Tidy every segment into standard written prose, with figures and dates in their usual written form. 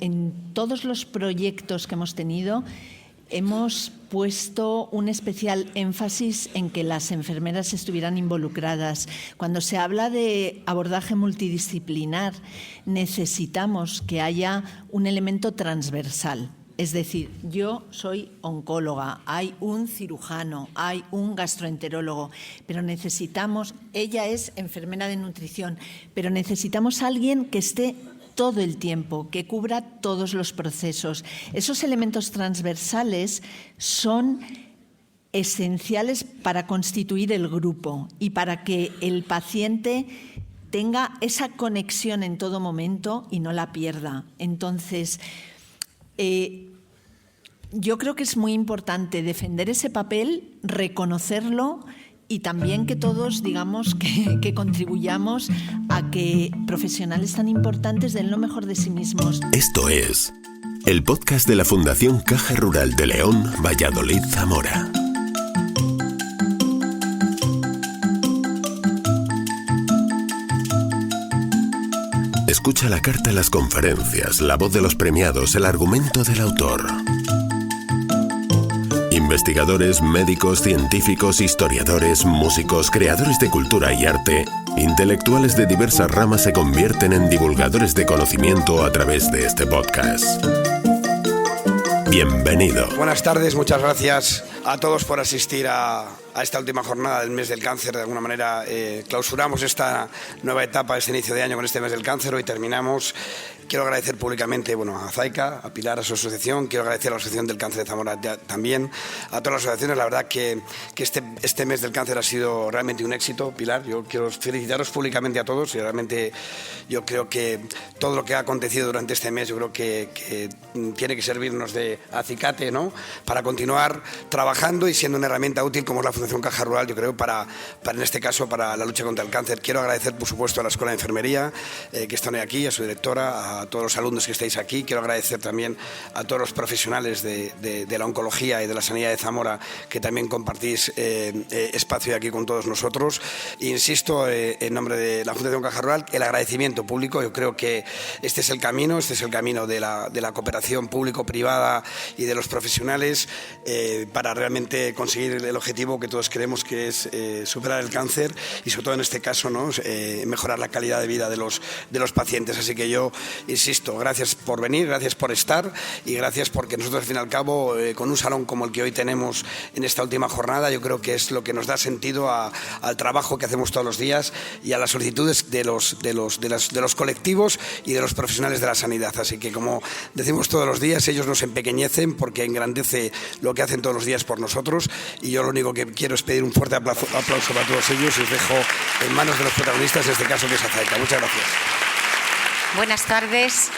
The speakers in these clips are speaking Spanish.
en todos los proyectos que hemos tenido hemos puesto un especial énfasis en que las enfermeras estuvieran involucradas. Cuando se habla de abordaje multidisciplinar, necesitamos que haya un elemento transversal. Es decir, yo soy oncóloga, hay un cirujano, hay un gastroenterólogo, pero necesitamos, ella es enfermera de nutrición, pero necesitamos a alguien que esté todo el tiempo, que cubra todos los procesos. Esos elementos transversales son esenciales para constituir el grupo y para que el paciente tenga esa conexión en todo momento y no la pierda. Entonces, yo creo que es muy importante defender ese papel, reconocerlo y también que todos, digamos, que contribuyamos a que profesionales tan importantes den lo mejor de sí mismos. Esto es el podcast de la Fundación Caja Rural de León, Valladolid, Zamora. Escucha la carta, las conferencias, la voz de los premiados, el argumento del autor. Investigadores, médicos, científicos, historiadores, músicos, creadores de cultura y arte, intelectuales de diversas ramas se convierten en divulgadores de conocimiento a través de este podcast. Bienvenido. Buenas tardes, muchas gracias a todos por asistir a esta última jornada del mes del cáncer. De alguna manera clausuramos esta nueva etapa, este inicio de año con este mes del cáncer. Hoy terminamos. Quiero agradecer públicamente a Zaica, a Pilar, a su asociación. Quiero agradecer a la Asociación del Cáncer de Zamora también, a todas las asociaciones. La verdad que este mes del cáncer ha sido realmente un éxito. Pilar, yo quiero felicitaros públicamente a todos y realmente yo creo que todo lo que ha acontecido durante este mes yo creo que tiene que servirnos de acicate, ¿no?, para continuar trabajando y siendo una herramienta útil como es la Fundación Caja Rural, yo creo, para en este caso, para la lucha contra el cáncer. Quiero agradecer, por supuesto, a la Escuela de Enfermería que están hoy aquí, a su directora, a todos los alumnos que estáis aquí. Quiero agradecer también a todos los profesionales de la oncología y de la sanidad de Zamora que también compartís espacio aquí con todos nosotros. Insisto, en nombre de la Fundación Caja Rural, el agradecimiento público. Yo creo que este es el camino de la cooperación público-privada y de los profesionales para realmente conseguir el objetivo que todos queremos, que es superar el cáncer y sobre todo en este caso, ¿no?, mejorar la calidad de vida de los pacientes. Así que yo insisto, gracias por venir, gracias por estar y gracias porque nosotros al fin y al cabo con un salón como el que hoy tenemos en esta última jornada, yo creo que es lo que nos da sentido al trabajo que hacemos todos los días y a las solicitudes de los colectivos y de los profesionales de la sanidad. Así que, como decimos todos los días, ellos nos empequeñecen porque engrandece lo que hacen todos los días por nosotros, y yo lo único que quiero es pedir un fuerte aplauso para todos ellos y os dejo en manos de los protagonistas, en este caso que es Zaica. Muchas gracias. Buenas tardes.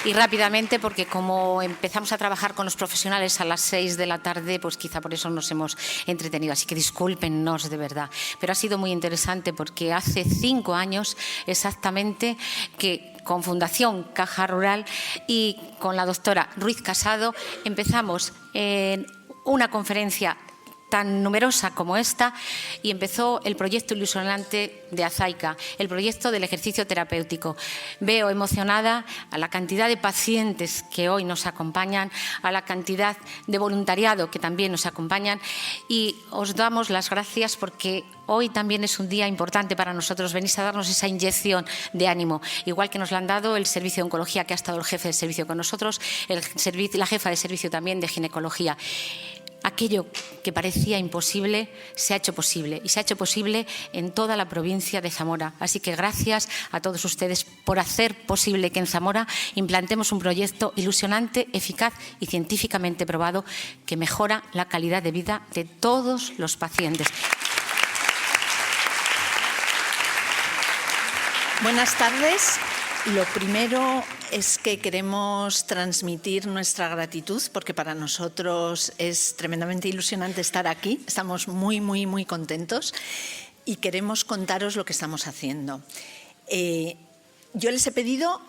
Y rápidamente, porque como empezamos a trabajar con los profesionales a las 6 de la tarde, pues quizá por eso nos hemos entretenido. Así que discúlpennos de verdad. Pero ha sido muy interesante porque hace 5 años exactamente que con Fundación Caja Rural y con la doctora Ruiz Casado empezamos en una conferencia tan numerosa como esta y empezó el proyecto ilusionante de Zaica, el proyecto del ejercicio terapéutico. Veo emocionada a la cantidad de pacientes que hoy nos acompañan, a la cantidad de voluntariado que también nos acompañan, y os damos las gracias porque hoy también es un día importante para nosotros. Venís a darnos esa inyección de ánimo, igual que nos la han dado el servicio de oncología, que ha estado el jefe de servicio con nosotros, la jefa de servicio también de ginecología. Aquello que parecía imposible se ha hecho posible, y se ha hecho posible en toda la provincia de Zamora. Así que gracias a todos ustedes por hacer posible que en Zamora implantemos un proyecto ilusionante, eficaz y científicamente probado que mejora la calidad de vida de todos los pacientes. Buenas tardes. Lo primero es que queremos transmitir nuestra gratitud porque para nosotros es tremendamente ilusionante estar aquí. Estamos muy, muy, muy contentos y queremos contaros lo que estamos haciendo. Yo les he pedido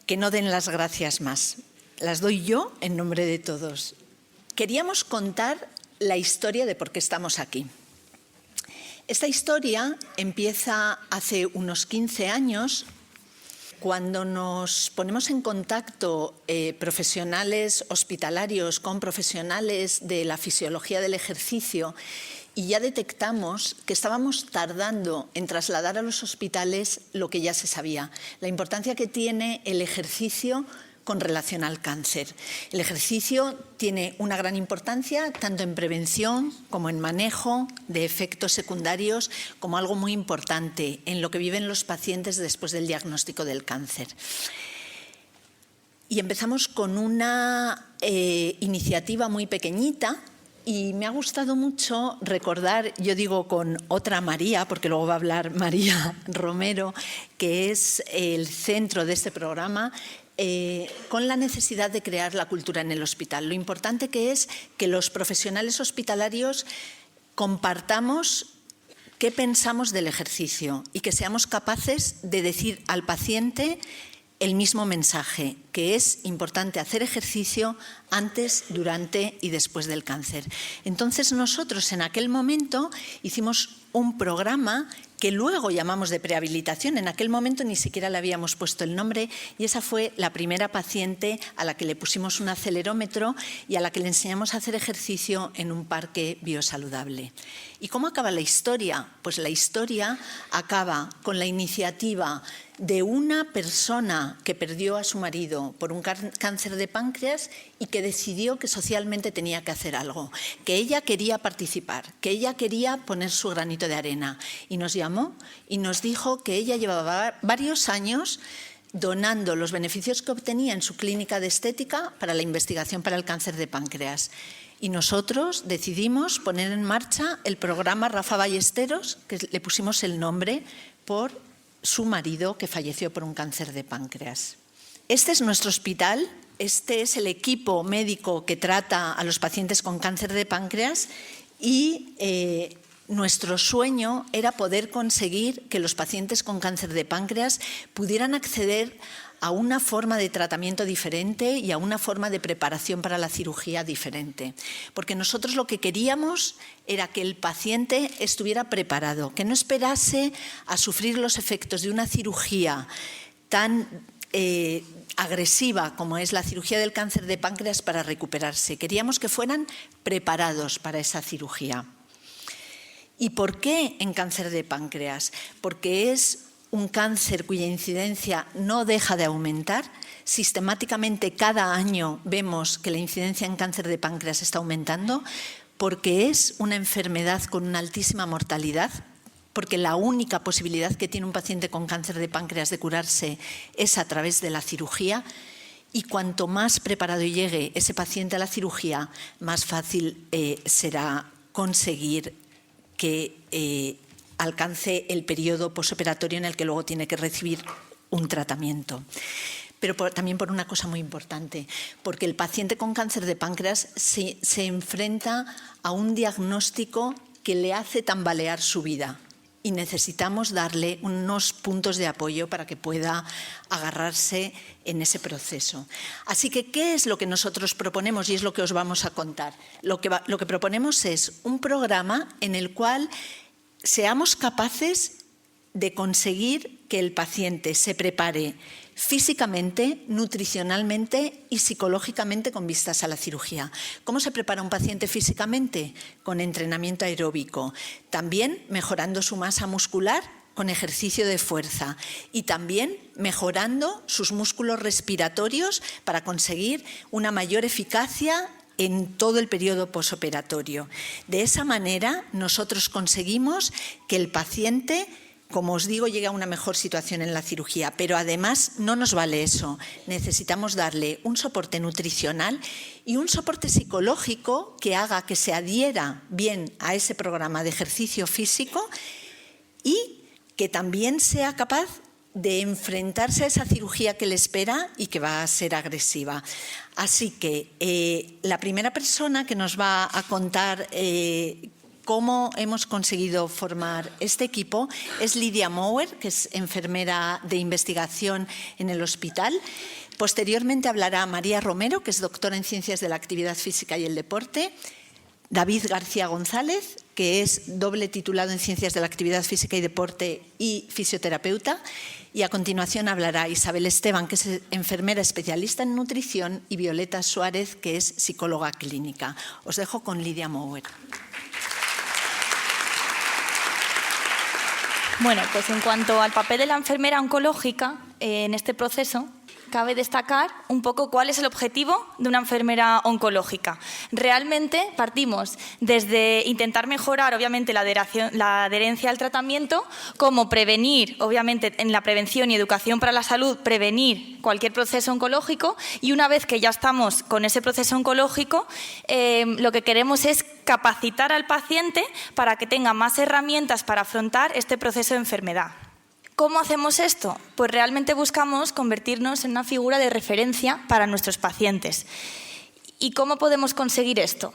que no den las gracias más. Las doy yo en nombre de todos. Queríamos contar la historia de por qué estamos aquí. Esta historia empieza hace unos 15 años Cuando nos ponemos en contacto profesionales hospitalarios con profesionales de la fisiología del ejercicio y ya detectamos que estábamos tardando en trasladar a los hospitales lo que ya se sabía, la importancia que tiene el ejercicio con relación al cáncer. El ejercicio tiene una gran importancia tanto en prevención como en manejo de efectos secundarios, como algo muy importante en lo que viven los pacientes después del diagnóstico del cáncer. Y empezamos con una iniciativa muy pequeñita. Y me ha gustado mucho recordar, yo digo con otra María, porque luego va a hablar María Romero, que es el centro de este programa, con la necesidad de crear la cultura en el hospital. Lo importante que es que los profesionales hospitalarios compartamos qué pensamos del ejercicio y que seamos capaces de decir al paciente el mismo mensaje, que es importante hacer ejercicio antes, durante y después del cáncer. Entonces nosotros en aquel momento hicimos un programa que luego llamamos de prehabilitación. En aquel momento ni siquiera le habíamos puesto el nombre y esa fue la primera paciente a la que le pusimos un acelerómetro y a la que le enseñamos a hacer ejercicio en un parque biosaludable. ¿Y cómo acaba la historia? Pues la historia acaba con la iniciativa de una persona que perdió a su marido por un cáncer de páncreas y que decidió que socialmente tenía que hacer algo, que ella quería participar, que ella quería poner su granito de arena. Y nos llamó y nos dijo que ella llevaba varios años donando los beneficios que obtenía en su clínica de estética para la investigación para el cáncer de páncreas. Y nosotros decidimos poner en marcha el programa Rafa Ballesteros, que le pusimos el nombre por su marido que falleció por un cáncer de páncreas. Este es nuestro hospital, este es el equipo médico que trata a los pacientes con cáncer de páncreas y nuestro sueño era poder conseguir que los pacientes con cáncer de páncreas pudieran acceder a una forma de tratamiento diferente y a una forma de preparación para la cirugía diferente. Porque nosotros lo que queríamos era que el paciente estuviera preparado, que no esperase a sufrir los efectos de una cirugía tan agresiva como es la cirugía del cáncer de páncreas para recuperarse. Queríamos que fueran preparados para esa cirugía. ¿Y por qué en cáncer de páncreas? Porque es un cáncer cuya incidencia no deja de aumentar. Sistemáticamente cada año vemos que la incidencia en cáncer de páncreas está aumentando, porque es una enfermedad con una altísima mortalidad, porque la única posibilidad que tiene un paciente con cáncer de páncreas de curarse es a través de la cirugía. Y cuanto más preparado llegue ese paciente a la cirugía, más fácil será conseguir que alcance el periodo posoperatorio en el que luego tiene que recibir un tratamiento. Pero también por una cosa muy importante, porque el paciente con cáncer de páncreas se enfrenta a un diagnóstico que le hace tambalear su vida y necesitamos darle unos puntos de apoyo para que pueda agarrarse en ese proceso. Así que, ¿qué es lo que nosotros proponemos? Y es lo que os vamos a contar. Lo que proponemos es un programa en el cual seamos capaces de conseguir que el paciente se prepare físicamente, nutricionalmente y psicológicamente con vistas a la cirugía. ¿Cómo se prepara un paciente físicamente? Con entrenamiento aeróbico, también mejorando su masa muscular con ejercicio de fuerza y también mejorando sus músculos respiratorios para conseguir una mayor eficacia en todo el periodo posoperatorio. De esa manera nosotros conseguimos que el paciente, como os digo, llegue a una mejor situación en la cirugía, pero además no nos vale eso. Necesitamos darle un soporte nutricional y un soporte psicológico que haga que se adhiera bien a ese programa de ejercicio físico y que también sea capaz de enfrentarse a esa cirugía que le espera y que va a ser agresiva. Así que la primera persona que nos va a contar cómo hemos conseguido formar este equipo es Lidia Mauer, que es enfermera de investigación en el hospital. Posteriormente hablará María Romero, que es doctora en Ciencias de la Actividad Física y el Deporte, David García González, que es doble titulado en Ciencias de la Actividad Física y Deporte y fisioterapeuta. Y a continuación hablará Isabel Esteban, que es enfermera especialista en nutrición, y Violeta Suárez, que es psicóloga clínica. Os dejo con Lidia Mouer. Bueno, pues en cuanto al papel de la enfermera oncológica en este proceso, cabe destacar un poco cuál es el objetivo de una enfermera oncológica. Realmente partimos desde intentar mejorar, obviamente, la adherencia al tratamiento, como prevenir, obviamente, en la prevención y educación para la salud, prevenir cualquier proceso oncológico, y una vez que ya estamos con ese proceso oncológico, lo que queremos es capacitar al paciente para que tenga más herramientas para afrontar este proceso de enfermedad. ¿Cómo hacemos esto? Pues realmente buscamos convertirnos en una figura de referencia para nuestros pacientes. ¿Y cómo podemos conseguir esto?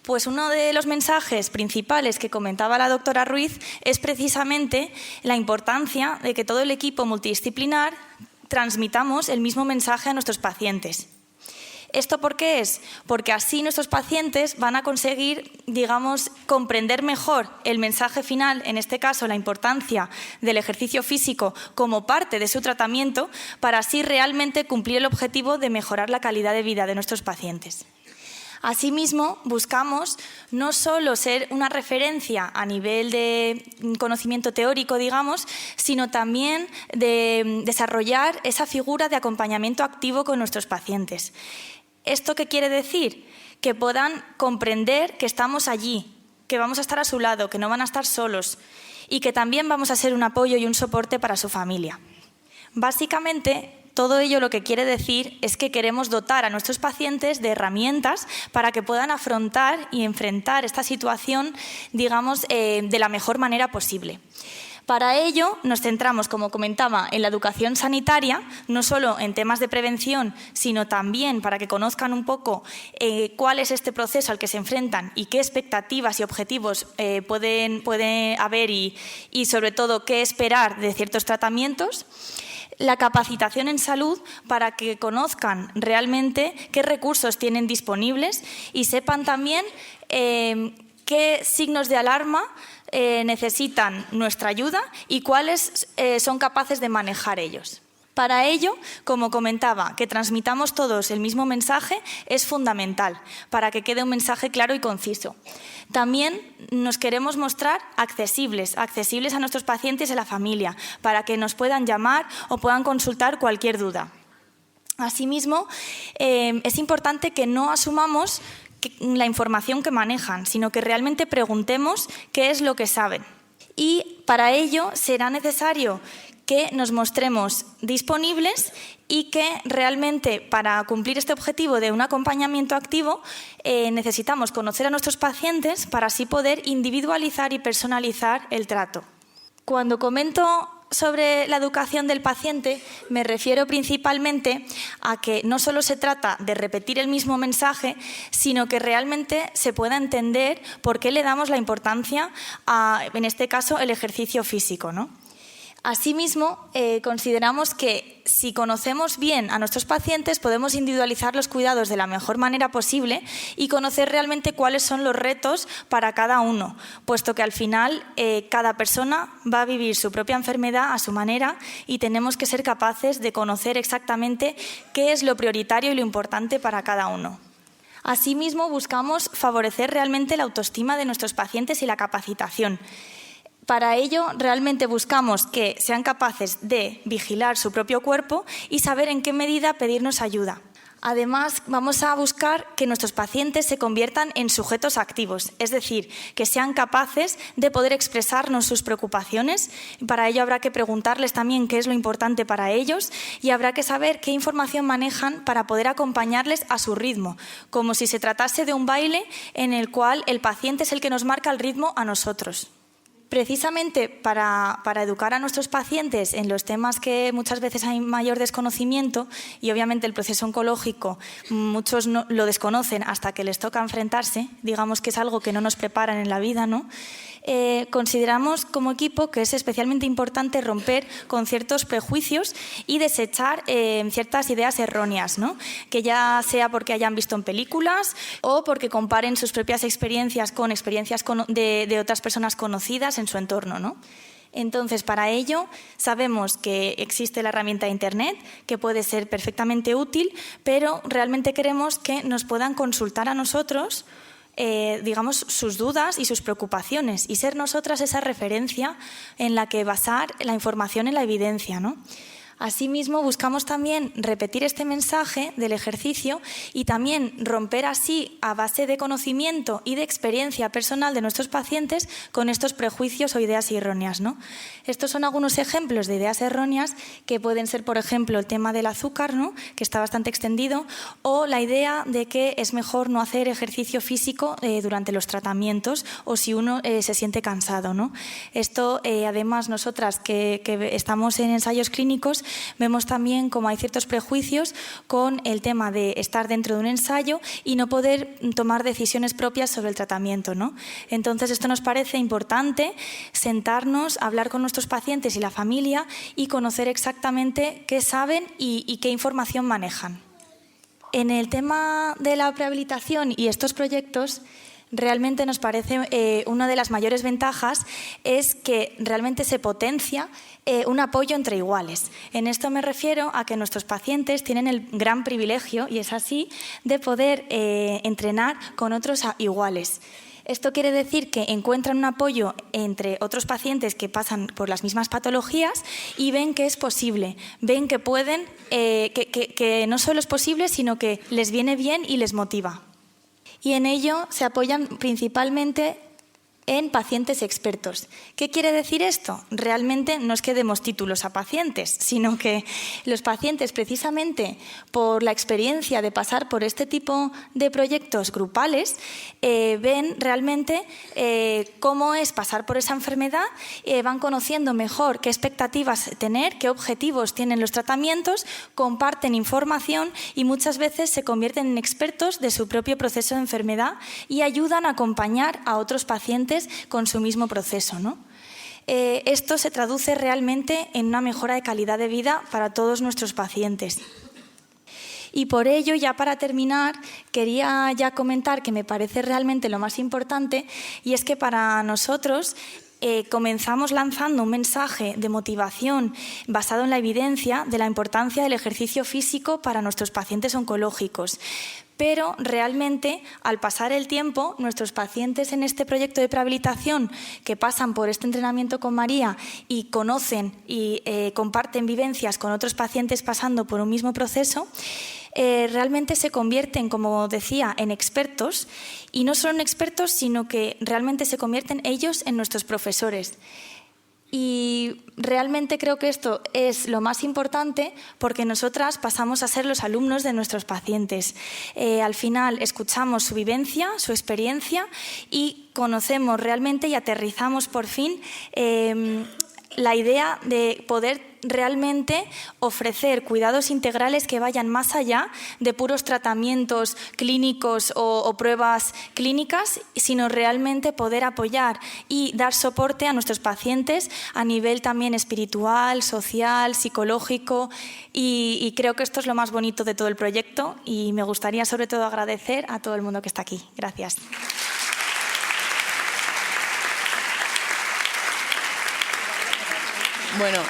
Pues uno de los mensajes principales que comentaba la doctora Ruiz es precisamente la importancia de que todo el equipo multidisciplinar transmitamos el mismo mensaje a nuestros pacientes. ¿Esto por qué es? Porque así nuestros pacientes van a conseguir, digamos, comprender mejor el mensaje final, en este caso la importancia del ejercicio físico como parte de su tratamiento, para así realmente cumplir el objetivo de mejorar la calidad de vida de nuestros pacientes. Asimismo, buscamos no solo ser una referencia a nivel de conocimiento teórico, digamos, sino también de desarrollar esa figura de acompañamiento activo con nuestros pacientes. ¿Esto qué quiere decir? Que puedan comprender que estamos allí, que vamos a estar a su lado, que no van a estar solos y que también vamos a ser un apoyo y un soporte para su familia. Básicamente, todo ello lo que quiere decir es que queremos dotar a nuestros pacientes de herramientas para que puedan afrontar y enfrentar esta situación, digamos, de la mejor manera posible. Para ello nos centramos, como comentaba, en la educación sanitaria, no solo en temas de prevención, sino también para que conozcan un poco cuál es este proceso al que se enfrentan y qué expectativas y objetivos puede haber y sobre todo qué esperar de ciertos tratamientos. La capacitación en salud para que conozcan realmente qué recursos tienen disponibles y sepan también qué signos de alarma necesitan nuestra ayuda y cuáles son capaces de manejar ellos. Para ello, como comentaba, que transmitamos todos el mismo mensaje es fundamental para que quede un mensaje claro y conciso. También nos queremos mostrar accesibles a nuestros pacientes y a la familia, para que nos puedan llamar o puedan consultar cualquier duda. Asimismo, es importante que no asumamos la información que manejan, sino que realmente preguntemos qué es lo que saben. Y para ello será necesario que nos mostremos disponibles y que realmente para cumplir este objetivo de un acompañamiento activo necesitamos conocer a nuestros pacientes para así poder individualizar y personalizar el trato. Cuando comento sobre la educación del paciente, me refiero principalmente a que no solo se trata de repetir el mismo mensaje, sino que realmente se pueda entender por qué le damos la importancia a, en este caso, el ejercicio físico, ¿no? Asimismo, consideramos que si conocemos bien a nuestros pacientes podemos individualizar los cuidados de la mejor manera posible y conocer realmente cuáles son los retos para cada uno, puesto que al final cada persona va a vivir su propia enfermedad a su manera y tenemos que ser capaces de conocer exactamente qué es lo prioritario y lo importante para cada uno. Asimismo, buscamos favorecer realmente la autoestima de nuestros pacientes y la capacitación. Para ello, realmente buscamos que sean capaces de vigilar su propio cuerpo y saber en qué medida pedirnos ayuda. Además, vamos a buscar que nuestros pacientes se conviertan en sujetos activos, es decir, que sean capaces de poder expresarnos sus preocupaciones. Para ello habrá que preguntarles también qué es lo importante para ellos y habrá que saber qué información manejan para poder acompañarles a su ritmo, como si se tratase de un baile en el cual el paciente es el que nos marca el ritmo a nosotros. Precisamente para educar a nuestros pacientes en los temas que muchas veces hay mayor desconocimiento y obviamente el proceso oncológico muchos no, lo desconocen hasta que les toca enfrentarse, digamos que es algo que no nos preparan en la vida, ¿no? consideramos como equipo que es especialmente importante romper con ciertos prejuicios y desechar ciertas ideas erróneas, ¿no? Que ya sea porque hayan visto en películas o porque comparen sus propias experiencias con experiencias de otras personas conocidas en su entorno, ¿no? Entonces, para ello, sabemos que existe la herramienta de Internet, que puede ser perfectamente útil, pero realmente queremos que nos puedan consultar a nosotros, digamos, sus dudas y sus preocupaciones y ser nosotras esa referencia en la que basar la información en la evidencia, ¿no? Asimismo, buscamos también repetir este mensaje del ejercicio y también romper así, a base de conocimiento y de experiencia personal de nuestros pacientes, con estos prejuicios o ideas erróneas, ¿no? Estos son algunos ejemplos de ideas erróneas que pueden ser, por ejemplo, el tema del azúcar, ¿no? Que está bastante extendido, o la idea de que es mejor no hacer ejercicio físico durante los tratamientos o si uno se siente cansado, ¿no? Esto, además, nosotras que estamos en ensayos clínicos, vemos también cómo hay ciertos prejuicios con el tema de estar dentro de un ensayo y no poder tomar decisiones propias sobre el tratamiento, ¿no? Entonces, esto nos parece importante, sentarnos, hablar con nuestros pacientes y la familia y conocer exactamente qué saben y qué información manejan. En el tema de la prehabilitación y estos proyectos, realmente nos parece una de las mayores ventajas es que realmente se potencia un apoyo entre iguales. En esto me refiero a que nuestros pacientes tienen el gran privilegio, y es así, de poder entrenar con otros iguales. Esto quiere decir que encuentran un apoyo entre otros pacientes que pasan por las mismas patologías y ven que es posible, ven que pueden, que no solo es posible, sino que les viene bien y les motiva. Y en ello se apoyan principalmente en pacientes expertos. ¿Qué quiere decir esto? Realmente no es que demos títulos a pacientes, sino que los pacientes, precisamente por la experiencia de pasar por este tipo de proyectos grupales, ven realmente cómo es pasar por esa enfermedad, van conociendo mejor qué expectativas tener, qué objetivos tienen los tratamientos, comparten información y muchas veces se convierten en expertos de su propio proceso de enfermedad y ayudan a acompañar a otros pacientes con su mismo proceso, ¿no? Esto se traduce realmente en una mejora de calidad de vida para todos nuestros pacientes. Y por ello, ya para terminar, quería ya comentar que me parece realmente lo más importante, y es que para nosotros comenzamos lanzando un mensaje de motivación basado en la evidencia de la importancia del ejercicio físico para nuestros pacientes oncológicos. Pero realmente, al pasar el tiempo, nuestros pacientes en este proyecto de prehabilitación que pasan por este entrenamiento con María y conocen y comparten vivencias con otros pacientes pasando por un mismo proceso, realmente se convierten, como decía, en expertos, y no solo en expertos, sino que realmente se convierten ellos en nuestros profesores. Y realmente creo que esto es lo más importante porque nosotras pasamos a ser los alumnos de nuestros pacientes. Al final escuchamos su vivencia, su experiencia y conocemos realmente y aterrizamos por fin la idea de poder realmente ofrecer cuidados integrales que vayan más allá de puros tratamientos clínicos o pruebas clínicas, sino realmente poder apoyar y dar soporte a nuestros pacientes a nivel también espiritual, social, psicológico, y creo que esto es lo más bonito de todo el proyecto y me gustaría sobre todo agradecer a todo el mundo que está aquí. Gracias. Bueno,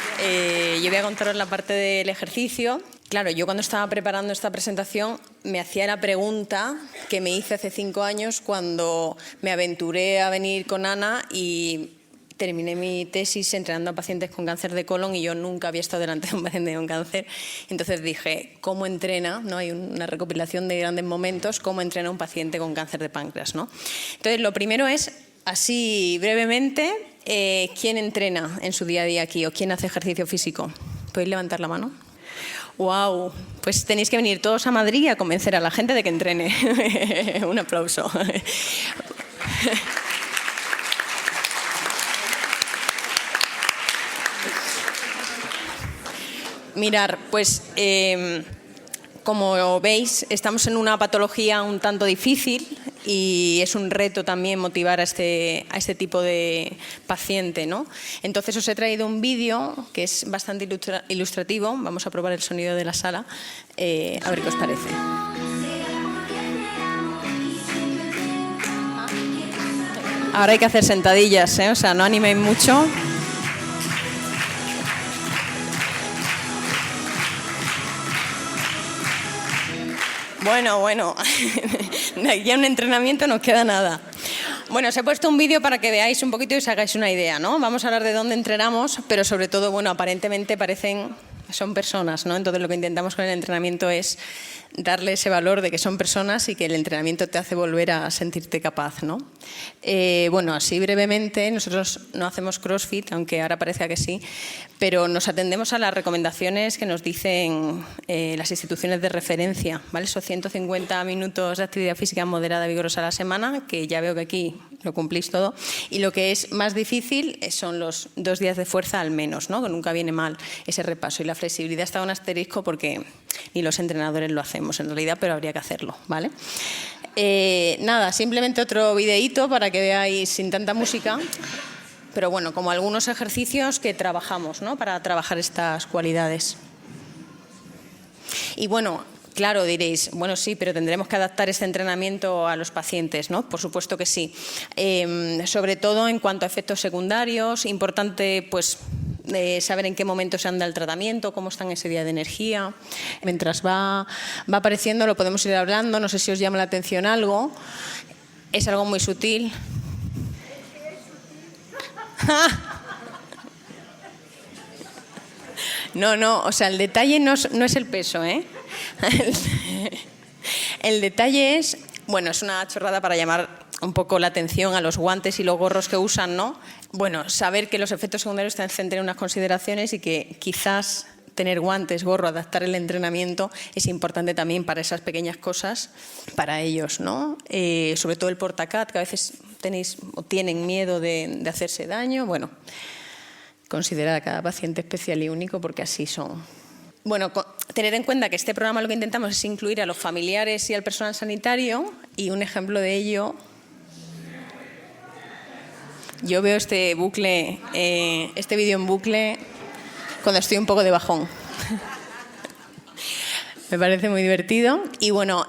yo voy a contaros la parte del ejercicio. Claro, yo cuando estaba preparando esta presentación me hacía la pregunta que me hice hace 5 años cuando me aventuré a venir con Ana y terminé mi tesis entrenando a pacientes con cáncer de colon y yo nunca había estado delante de un paciente con cáncer. Entonces dije, ¿cómo entrena? ¿No? Hay una recopilación de grandes momentos, ¿cómo entrena un paciente con cáncer de páncreas? ¿No? Entonces, lo primero es, así brevemente, ¿quién entrena en su día a día aquí o quién hace ejercicio físico? ¿Podéis levantar la mano? ¡Wow! Pues tenéis que venir todos a Madrid a convencer a la gente de que entrene. Un aplauso. Mirar, pues como veis, estamos en una patología un tanto difícil y es un reto también motivar a este tipo de paciente, ¿no? Entonces os he traído un vídeo que es bastante ilustrativo. Vamos a probar el sonido de la sala, a ver qué os parece. Ahora hay que hacer sentadillas, o sea, no animéis mucho. Bueno, de aquí a un entrenamiento no queda nada. Bueno, os he puesto un vídeo para que veáis un poquito y os hagáis una idea, ¿no? Vamos a hablar de dónde entrenamos, pero sobre todo, bueno, aparentemente son personas, ¿no? Entonces lo que intentamos con el entrenamiento es darle ese valor de que son personas y que el entrenamiento te hace volver a sentirte capaz, ¿no? Bueno, así brevemente, nosotros no hacemos CrossFit, aunque ahora parezca que sí, pero nos atendemos a las recomendaciones que nos dicen las instituciones de referencia, ¿vale? Son 150 minutos de actividad física moderada y vigorosa a la semana, que ya veo que aquí lo cumplís todo, y lo que es más difícil son los 2 días de fuerza al menos, ¿no? Que nunca viene mal ese repaso, y la flexibilidad está un asterisco porque ni los entrenadores lo hacemos en realidad, pero habría que hacerlo, ¿vale? Nada, simplemente otro videíto para que veáis sin tanta música, pero bueno, como algunos ejercicios que trabajamos, ¿no? Para trabajar estas cualidades. Y bueno, claro, diréis, bueno, sí, pero tendremos que adaptar este entrenamiento a los pacientes, ¿no? Por supuesto que sí. Sobre todo en cuanto a efectos secundarios, importante, pues, saber en qué momento se anda el tratamiento, cómo está en ese día de energía. Mientras va apareciendo, lo podemos ir hablando, no sé si os llama la atención algo. Es algo muy sutil. No, o sea, el detalle no es el peso, ¿eh? El detalle es, bueno, es una chorrada para llamar un poco la atención a los guantes y los gorros que usan, ¿no? Bueno, saber que los efectos secundarios te hacen tener unas consideraciones y que quizás tener guantes, gorro, adaptar el entrenamiento es importante también para esas pequeñas cosas, para ellos, ¿no? Sobre todo el portacat, que a veces tienen miedo de hacerse daño. Bueno, considerar a cada paciente especial y único porque así son. Bueno, tener en cuenta que este programa lo que intentamos es incluir a los familiares y al personal sanitario, y un ejemplo de ello, yo veo este vídeo en bucle cuando estoy un poco de bajón. Me parece muy divertido y bueno,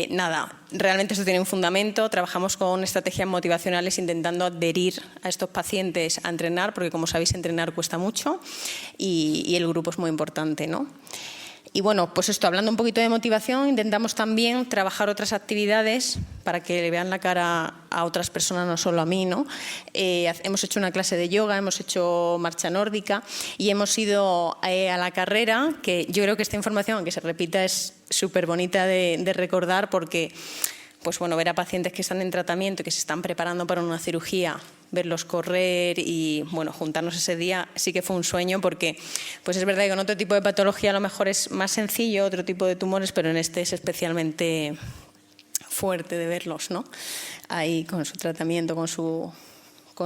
nada, realmente esto tiene un fundamento. Trabajamos con estrategias motivacionales intentando adherir a estos pacientes a entrenar, porque como sabéis entrenar cuesta mucho y el grupo es muy importante, ¿no? Y bueno, pues esto, hablando un poquito de motivación, intentamos también trabajar otras actividades para que le vean la cara a otras personas, no solo a mí, ¿no? Hemos hecho una clase de yoga, hemos hecho marcha nórdica y hemos ido a la carrera, que yo creo que esta información, aunque se repita, es súper bonita de recordar porque, pues bueno, ver a pacientes que están en tratamiento y que se están preparando para una cirugía, verlos correr y, bueno, juntarnos ese día sí que fue un sueño porque, pues es verdad que con otro tipo de patología a lo mejor es más sencillo, otro tipo de tumores, pero en este es especialmente fuerte de verlos, ¿no? Ahí con su tratamiento, con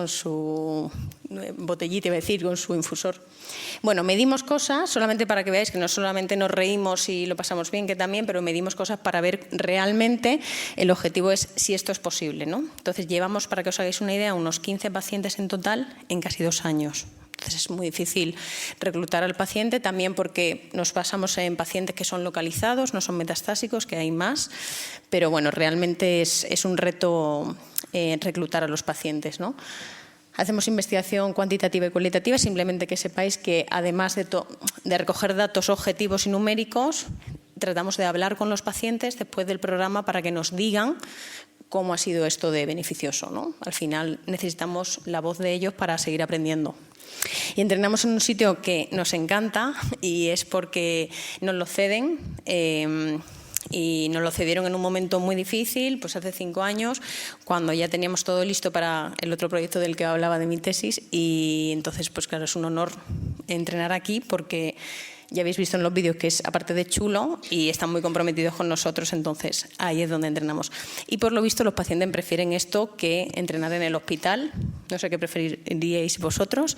su botellita, iba a decir, con su infusor. Bueno, medimos cosas, solamente para que veáis que no solamente nos reímos y lo pasamos bien, que también, pero medimos cosas para ver realmente, el objetivo es si esto es posible, ¿no? Entonces llevamos, para que os hagáis una idea, unos 15 pacientes en total en casi 2 años. Entonces es muy difícil reclutar al paciente, también porque nos basamos en pacientes que son localizados, no son metastásicos, que hay más, pero bueno, realmente es un reto reclutar a los pacientes, ¿no? Hacemos investigación cuantitativa y cualitativa, simplemente que sepáis que además de recoger datos objetivos y numéricos, tratamos de hablar con los pacientes después del programa para que nos digan cómo ha sido esto de beneficioso, ¿no? Al final necesitamos la voz de ellos para seguir aprendiendo. Y entrenamos en un sitio que nos encanta y es porque nos lo ceden. Y nos lo cedieron en un momento muy difícil, pues hace 5 años, cuando ya teníamos todo listo para el otro proyecto del que hablaba de mi tesis, y entonces, pues claro, es un honor entrenar aquí porque ya habéis visto en los vídeos que es, aparte de chulo, y están muy comprometidos con nosotros, entonces ahí es donde entrenamos. Y por lo visto los pacientes prefieren esto que entrenar en el hospital. No sé qué preferiríais vosotros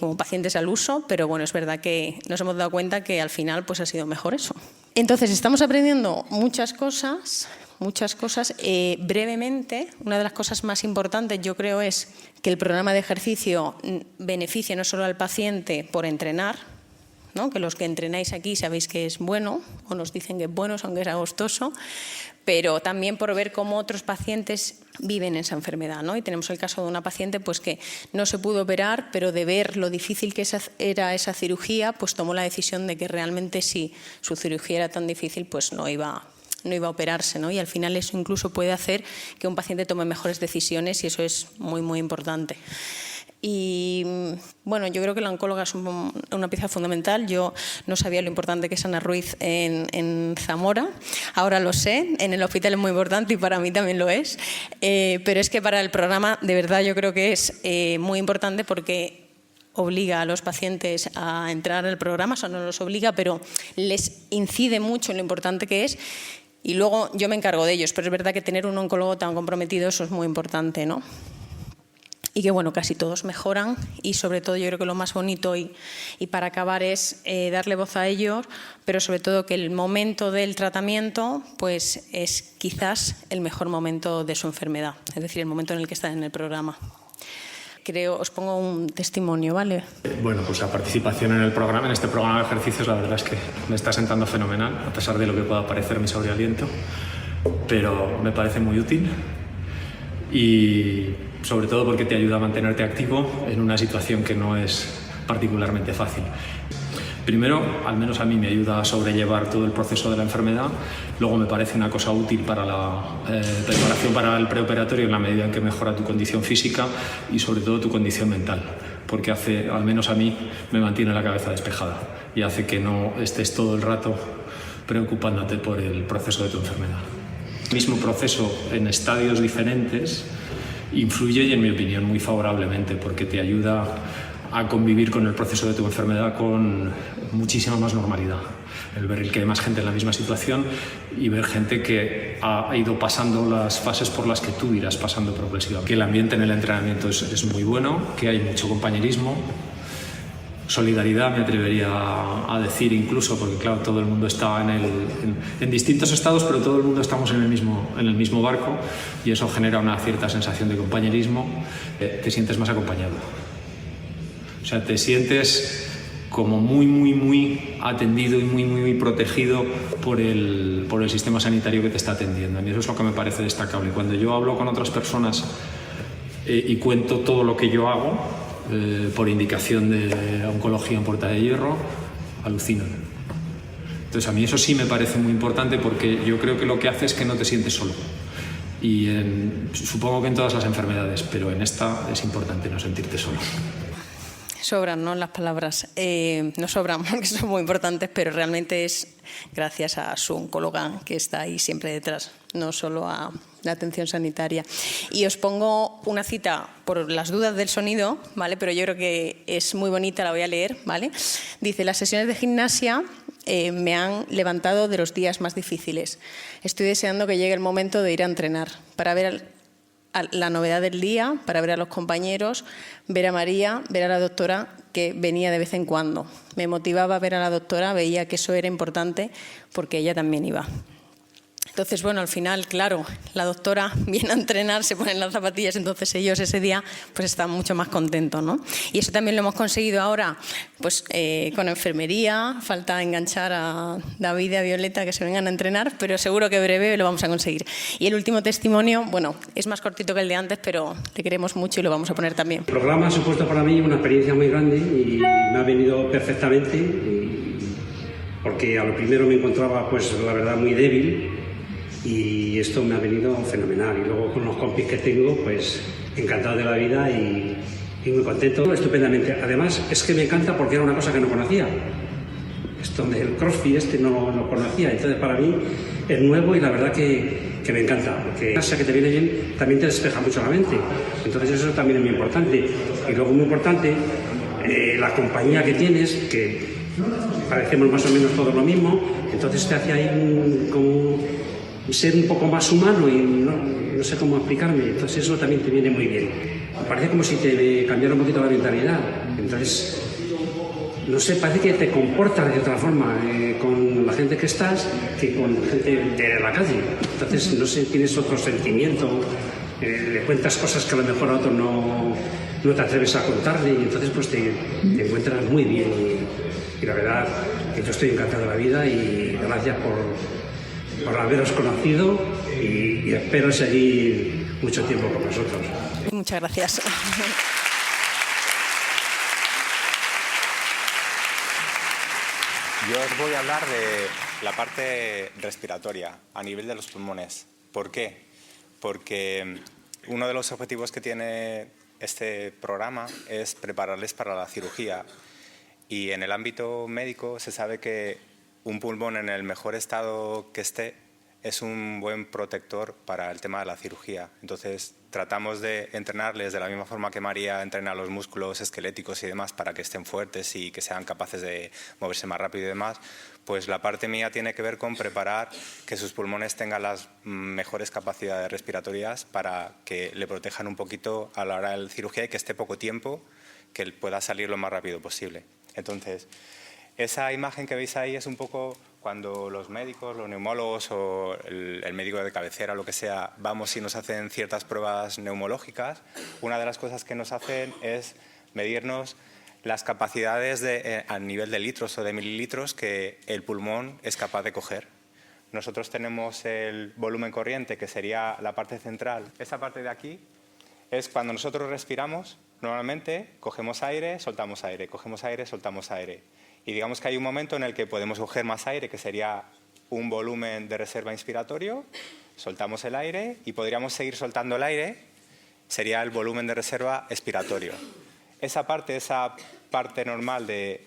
como pacientes al uso, pero bueno, es verdad que nos hemos dado cuenta que al final pues ha sido mejor eso. Entonces estamos aprendiendo muchas cosas. Brevemente, una de las cosas más importantes yo creo es que el programa de ejercicio beneficie no solo al paciente por entrenar, ¿no? Que los que entrenáis aquí sabéis que es bueno, o nos dicen que es bueno, aunque es agostoso, pero también por ver cómo otros pacientes viven esa enfermedad, ¿no? Y tenemos el caso de una paciente pues, que no se pudo operar, pero de ver lo difícil que era esa cirugía, pues tomó la decisión de que realmente si su cirugía era tan difícil, pues no iba a operarse, ¿no? Y al final eso incluso puede hacer que un paciente tome mejores decisiones y eso es muy, muy importante. Y bueno, yo creo que la oncóloga es una pieza fundamental. Yo no sabía lo importante que es Ana Ruiz en Zamora, ahora lo sé, en el hospital es muy importante y para mí también lo es, pero es que para el programa de verdad yo creo que es muy importante porque obliga a los pacientes a entrar al programa, o sea, no los obliga, pero les incide mucho en lo importante que es. Y luego yo me encargo de ellos, pero es verdad que tener un oncólogo tan comprometido, eso es muy importante, ¿no? Y que, bueno, casi todos mejoran y sobre todo yo creo que lo más bonito y para acabar es darle voz a ellos, pero sobre todo que el momento del tratamiento pues es quizás el mejor momento de su enfermedad, es decir, el momento en el que están en el programa. Os pongo un testimonio, ¿vale? Bueno, pues la participación en el programa, en este programa de ejercicios, la verdad es que me está sentando fenomenal, a pesar de lo que pueda parecer mi sobrealiento, pero me parece muy útil y sobre todo porque te ayuda a mantenerte activo en una situación que no es particularmente fácil. Primero, al menos a mí me ayuda a sobrellevar todo el proceso de la enfermedad. Luego me parece una cosa útil para la preparación para el preoperatorio en la medida en que mejora tu condición física y sobre todo tu condición mental, porque al menos a mí me mantiene la cabeza despejada y hace que no estés todo el rato preocupándote por el proceso de tu enfermedad. El mismo proceso en estadios diferentes influye y en mi opinión muy favorablemente porque te ayuda a convivir con el proceso de tu enfermedad con muchísima más normalidad. El ver que hay más gente en la misma situación y ver gente que ha ido pasando las fases por las que tú irás pasando progresivamente. Que el ambiente en el entrenamiento es muy bueno, que hay mucho compañerismo, solidaridad me atrevería a decir incluso, porque claro, todo el mundo está en distintos estados, pero todo el mundo estamos en el mismo barco y eso genera una cierta sensación de compañerismo, te sientes más acompañado. O sea, te sientes como muy atendido y muy protegido por el sistema sanitario que te está atendiendo. Y eso es lo que me parece destacable. Cuando yo hablo con otras personas y cuento todo lo que yo hago, por indicación de oncología en Puerta de Hierro, alucinan. Entonces a mí eso sí me parece muy importante porque yo creo que lo que hace es que no te sientes solo. Y supongo que en todas las enfermedades, pero en esta es importante no sentirte solo. Sobran, ¿no?, las palabras. No sobran porque son muy importantes, pero realmente es gracias a su oncóloga que está ahí siempre detrás, no solo a la atención sanitaria. Y os pongo una cita por las dudas del sonido, ¿vale? Pero yo creo que es muy bonita, la voy a leer, ¿vale? Dice: las sesiones de gimnasia me han levantado de los días más difíciles. Estoy deseando que llegue el momento de ir a entrenar para ver la novedad del día, para ver a los compañeros, ver a María, ver a la doctora que venía de vez en cuando. Me motivaba ver a la doctora, veía que eso era importante porque ella también iba. Entonces, bueno, al final, claro, la doctora viene a entrenar, se ponen las zapatillas, entonces ellos ese día pues están mucho más contentos, ¿no? Y eso también lo hemos conseguido ahora pues con enfermería, falta enganchar a David y a Violeta que se vengan a entrenar, pero seguro que breve lo vamos a conseguir. Y el último testimonio, bueno, es más cortito que el de antes, pero le queremos mucho y lo vamos a poner también. El programa ha supuesto para mí una experiencia muy grande y me ha venido perfectamente porque a lo primero me encontraba pues la verdad muy débil. Y esto me ha venido fenomenal. Y luego con los compis que tengo, pues encantado de la vida y muy contento. Estupendamente. Además, es que me encanta porque era una cosa que no conocía. Esto del CrossFit no lo conocía. Entonces, para mí es nuevo y la verdad que me encanta. Porque la clase que te viene bien también te despeja mucho la mente. Entonces, eso también es muy importante. Y luego, muy importante, la compañía que tienes, que parecemos más o menos todo lo mismo, entonces te hace ahí como ser un poco más humano y no sé cómo explicarme, entonces eso también te viene muy bien. Me parece como si te cambiara un poquito la mentalidad, entonces, no sé, parece que te comportas de otra forma con la gente que estás que con gente de la calle, entonces, no sé, tienes otro sentimiento, le cuentas cosas que a lo mejor a otros no te atreves a contarle y entonces pues te encuentras muy bien y la verdad que yo estoy encantado de la vida y gracias por haberos conocido y espero seguir mucho tiempo con vosotros. Muchas gracias. Yo os voy a hablar de la parte respiratoria a nivel de los pulmones. ¿Por qué? Porque uno de los objetivos que tiene este programa es prepararles para la cirugía. Y en el ámbito médico se sabe que un pulmón en el mejor estado que esté es un buen protector para el tema de la cirugía. Entonces tratamos de entrenarles de la misma forma que María entrena los músculos esqueléticos y demás para que estén fuertes y que sean capaces de moverse más rápido y demás. Pues la parte mía tiene que ver con preparar que sus pulmones tengan las mejores capacidades respiratorias para que le protejan un poquito a la hora de la cirugía y que esté poco tiempo, que él pueda salir lo más rápido posible. Entonces, esa imagen que veis ahí es un poco cuando los médicos, los neumólogos o el médico de cabecera, lo que sea, vamos y nos hacen ciertas pruebas neumológicas. Una de las cosas que nos hacen es medirnos las capacidades a nivel de litros o de mililitros que el pulmón es capaz de coger. Nosotros tenemos el volumen corriente, que sería la parte central. Esa parte de aquí es cuando nosotros respiramos, normalmente cogemos aire, soltamos aire, cogemos aire, soltamos aire. Y digamos que hay un momento en el que podemos coger más aire, que sería un volumen de reserva inspiratorio, soltamos el aire y podríamos seguir soltando el aire, sería el volumen de reserva expiratorio. Esa parte normal de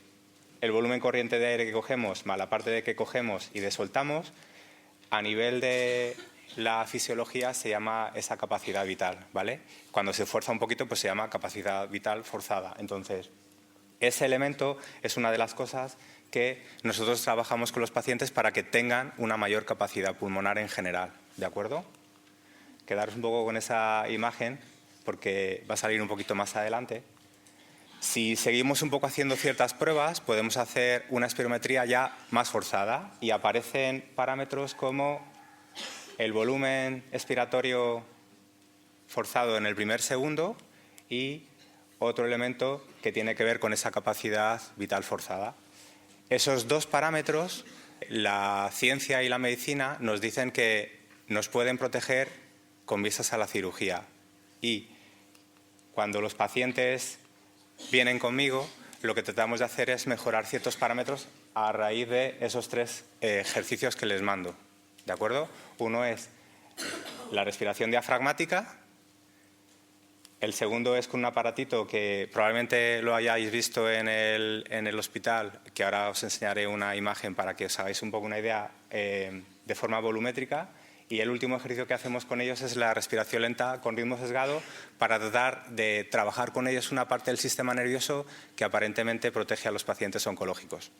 el volumen corriente de aire que cogemos más la parte de que cogemos y de soltamos, a nivel de la fisiología se llama esa capacidad vital, ¿vale? Cuando se fuerza un poquito, pues se llama capacidad vital forzada. Entonces, ese elemento es una de las cosas que nosotros trabajamos con los pacientes para que tengan una mayor capacidad pulmonar en general, ¿de acuerdo? Quedaros un poco con esa imagen porque va a salir un poquito más adelante. Si seguimos un poco haciendo ciertas pruebas, podemos hacer una espirometría ya más forzada y aparecen parámetros como el volumen expiratorio forzado en el primer segundo y otro elemento que tiene que ver con esa capacidad vital forzada. Esos dos parámetros, la ciencia y la medicina nos dicen que nos pueden proteger con vistas a la cirugía. Y cuando los pacientes vienen conmigo, lo que tratamos de hacer es mejorar ciertos parámetros a raíz de esos tres ejercicios que les mando. ¿De acuerdo? Uno es la respiración diafragmática. El segundo es con un aparatito que probablemente lo hayáis visto en el hospital, que ahora os enseñaré una imagen para que os hagáis un poco una idea de forma volumétrica. Y el último ejercicio que hacemos con ellos es la respiración lenta con ritmo sesgado para tratar de trabajar con ellos una parte del sistema nervioso que aparentemente protege a los pacientes oncológicos.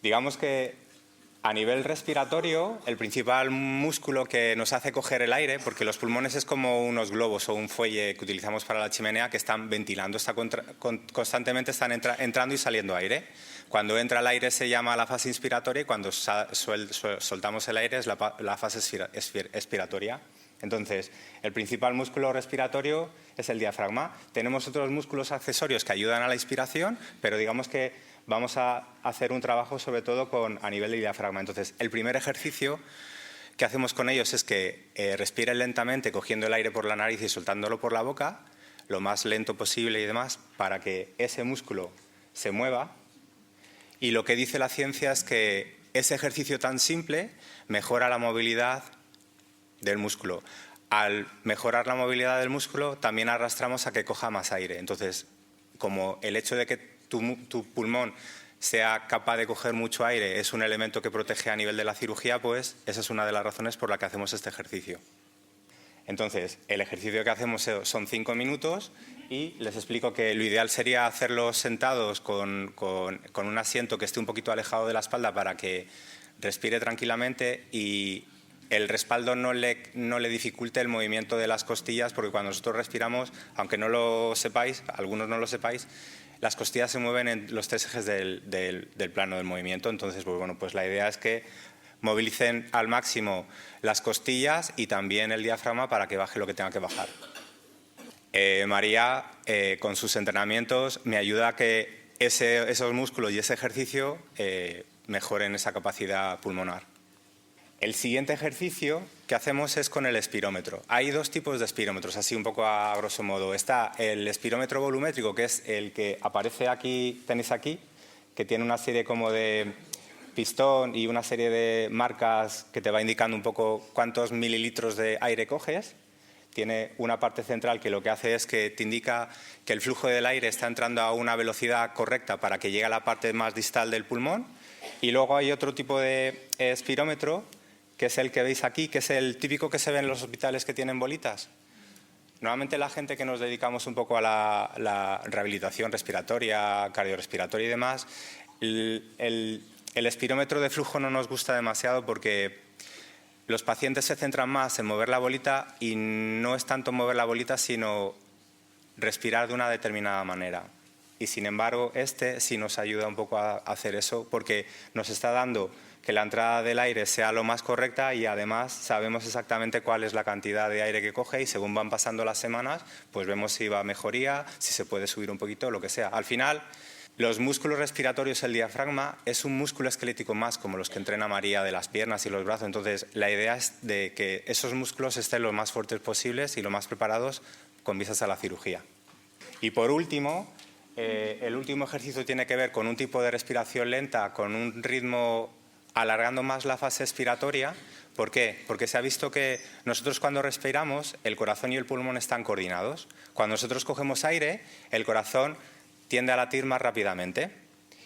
Digamos que a nivel respiratorio, el principal músculo que nos hace coger el aire, porque los pulmones es como unos globos o un fuelle que utilizamos para la chimenea que están ventilando, constantemente están entrando y saliendo aire. Cuando entra el aire se llama la fase inspiratoria y cuando soltamos el aire es la fase expiratoria. Entonces, el principal músculo respiratorio es el diafragma. Tenemos otros músculos accesorios que ayudan a la inspiración, pero digamos que vamos a hacer un trabajo sobre todo a nivel de diafragma. Entonces, el primer ejercicio que hacemos con ellos es que respiren lentamente cogiendo el aire por la nariz y soltándolo por la boca, lo más lento posible y demás, para que ese músculo se mueva. Y lo que dice la ciencia es que ese ejercicio tan simple mejora la movilidad del músculo. Al mejorar la movilidad del músculo, también arrastramos a que coja más aire. Entonces, como el hecho de que tu pulmón sea capaz de coger mucho aire es un elemento que protege a nivel de la cirugía, pues esa es una de las razones por la que hacemos este ejercicio. Entonces, el ejercicio que hacemos son 5 minutos y les explico que lo ideal sería hacerlos sentados con un asiento que esté un poquito alejado de la espalda para que respire tranquilamente y el respaldo no le dificulte el movimiento de las costillas, porque cuando nosotros respiramos, aunque no lo sepáis, algunos no lo sepáis, las costillas se mueven en los 3 ejes del plano del movimiento. Entonces, pues la idea es que movilicen al máximo las costillas y también el diafragma para que baje lo que tenga que bajar. María, con sus entrenamientos, me ayuda a que esos músculos y ese ejercicio mejoren esa capacidad pulmonar. El siguiente ejercicio que hacemos es con el espirómetro. Hay 2 tipos de espirómetros, así un poco a grosso modo. Está el espirómetro volumétrico, que es el que aparece aquí, tenéis aquí, que tiene una serie como de pistón y una serie de marcas que te va indicando un poco cuántos mililitros de aire coges. Tiene una parte central que lo que hace es que te indica que el flujo del aire está entrando a una velocidad correcta para que llegue a la parte más distal del pulmón. Y luego hay otro tipo de espirómetro, que es el que veis aquí, que es el típico que se ve en los hospitales que tienen bolitas. Normalmente la gente que nos dedicamos un poco a la rehabilitación respiratoria, cardiorrespiratoria y demás, el espirómetro de flujo no nos gusta demasiado porque los pacientes se centran más en mover la bolita y no es tanto mover la bolita, sino respirar de una determinada manera. Y sin embargo, este sí nos ayuda un poco a hacer eso porque nos está dando que la entrada del aire sea lo más correcta y además sabemos exactamente cuál es la cantidad de aire que coge y según van pasando las semanas, pues vemos si va a mejoría, si se puede subir un poquito, lo que sea. Al final, los músculos respiratorios, el diafragma, es un músculo esquelético más como los que entrena María de las piernas y los brazos. Entonces, la idea es de que esos músculos estén lo más fuertes posibles y lo más preparados con vistas a la cirugía. Y por último, el último ejercicio tiene que ver con un tipo de respiración lenta, con un ritmo alargando más la fase expiratoria. ¿Por qué? Porque se ha visto que nosotros cuando respiramos, el corazón y el pulmón están coordinados. Cuando nosotros cogemos aire, el corazón tiende a latir más rápidamente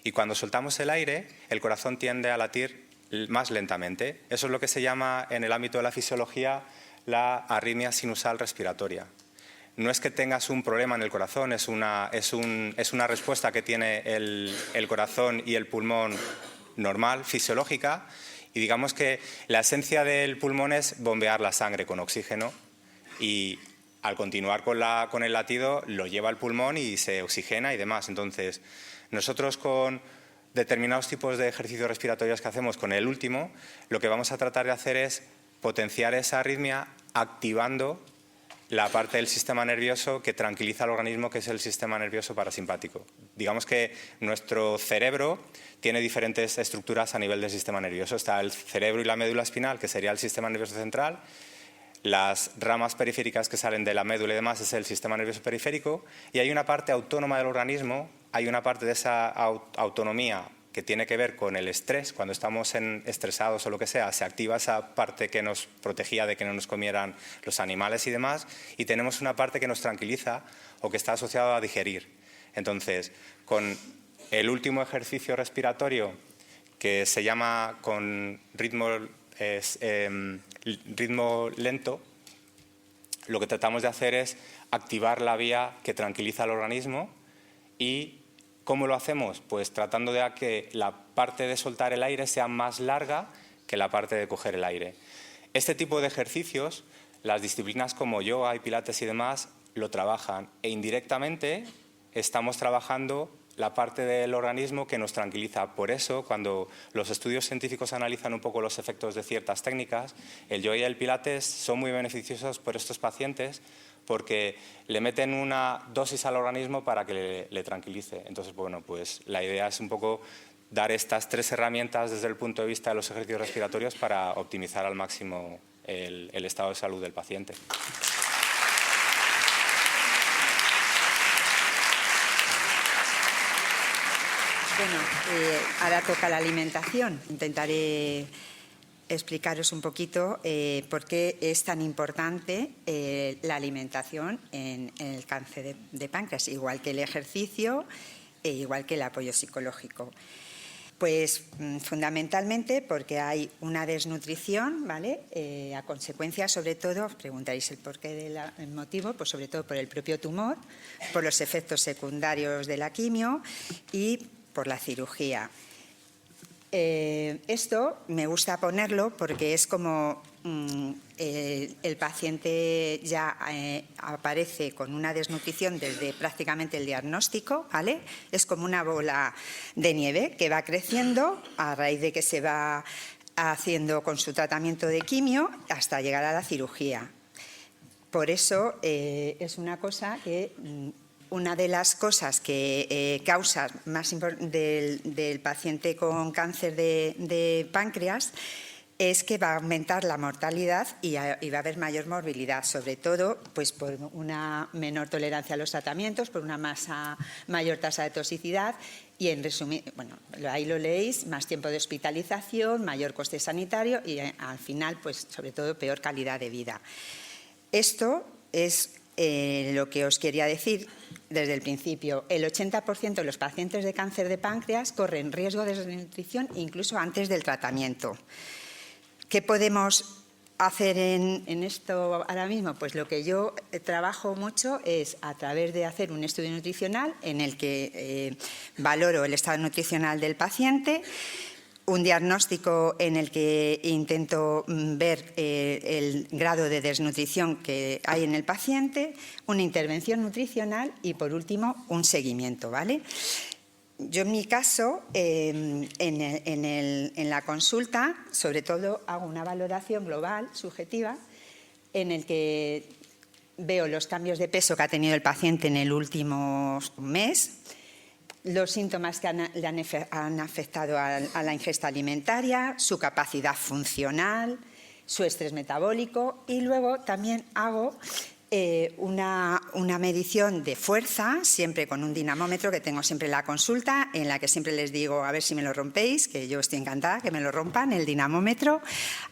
y cuando soltamos el aire, el corazón tiende a latir más lentamente. Eso es lo que se llama en el ámbito de la fisiología la arritmia sinusal respiratoria. No es que tengas un problema en el corazón, es una respuesta que tiene el corazón y el pulmón normal, fisiológica, y digamos que la esencia del pulmón es bombear la sangre con oxígeno y al continuar con el latido lo lleva al pulmón y se oxigena y demás. Entonces, nosotros con determinados tipos de ejercicios respiratorios que hacemos, con el último, lo que vamos a tratar de hacer es potenciar esa arritmia activando la parte del sistema nervioso que tranquiliza al organismo, que es el sistema nervioso parasimpático. Digamos que nuestro cerebro tiene diferentes estructuras a nivel del sistema nervioso. Está el cerebro y la médula espinal, que sería el sistema nervioso central. Las ramas periféricas que salen de la médula y demás es el sistema nervioso periférico. Y hay una parte autónoma del organismo, hay una parte de esa autonomía que tiene que ver con el estrés. Cuando estamos estresados o lo que sea, se activa esa parte que nos protegía de que no nos comieran los animales y demás, y tenemos una parte que nos tranquiliza o que está asociada a digerir. Entonces, con el último ejercicio respiratorio, que se llama con ritmo lento, lo que tratamos de hacer es activar la vía que tranquiliza al organismo. ¿Y cómo lo hacemos? Pues tratando de que la parte de soltar el aire sea más larga que la parte de coger el aire. Este tipo de ejercicios, las disciplinas como yoga y pilates y demás, lo trabajan e indirectamente estamos trabajando la parte del organismo que nos tranquiliza. Por eso, cuando los estudios científicos analizan un poco los efectos de ciertas técnicas, el yoga y el pilates son muy beneficiosos por estos pacientes porque le meten una dosis al organismo para que le tranquilice. Entonces, bueno, pues la idea es un poco dar estas 3 herramientas desde el punto de vista de los ejercicios respiratorios para optimizar al máximo el estado de salud del paciente. Bueno, ahora toca la alimentación. Intentaré explicaros un poquito por qué es tan importante la alimentación en el cáncer de páncreas, igual que el ejercicio e igual que el apoyo psicológico. Pues fundamentalmente porque hay una desnutrición, ¿vale? A consecuencia, sobre todo, os preguntaréis el porqué del motivo, pues sobre todo por el propio tumor, por los efectos secundarios de la quimio y por la cirugía. Esto me gusta ponerlo porque es como el paciente ya aparece con una desnutrición desde prácticamente el diagnóstico, ¿vale? Es como una bola de nieve que va creciendo a raíz de que se va haciendo con su tratamiento de quimio hasta llegar a la cirugía. Por eso es una cosa que... Una de las cosas que causa más del paciente con cáncer de páncreas es que va a aumentar la mortalidad y va a haber mayor morbilidad, sobre todo pues, por una menor tolerancia a los tratamientos, por una mayor tasa de toxicidad y, en resumen, bueno, ahí lo leéis, más tiempo de hospitalización, mayor coste sanitario y al final, pues sobre todo, peor calidad de vida. Esto es lo que os quería decir desde el principio. El 80% de los pacientes de cáncer de páncreas corren riesgo de desnutrición incluso antes del tratamiento. ¿Qué podemos hacer en esto ahora mismo? Pues lo que yo trabajo mucho es a través de hacer un estudio nutricional en el que valoro el estado nutricional del paciente, un diagnóstico en el que intento ver el grado de desnutrición que hay en el paciente, una intervención nutricional y, por último, un seguimiento, ¿vale? Yo, en mi caso, en la consulta, sobre todo, hago una valoración global, subjetiva, en el que veo los cambios de peso que ha tenido el paciente en el último mes, los síntomas que le han afectado a la ingesta alimentaria, su capacidad funcional, su estrés metabólico y luego también hago una medición de fuerza, siempre con un dinamómetro que tengo siempre en la consulta, en la que siempre les digo a ver si me lo rompéis, que yo estoy encantada que me lo rompan, el dinamómetro.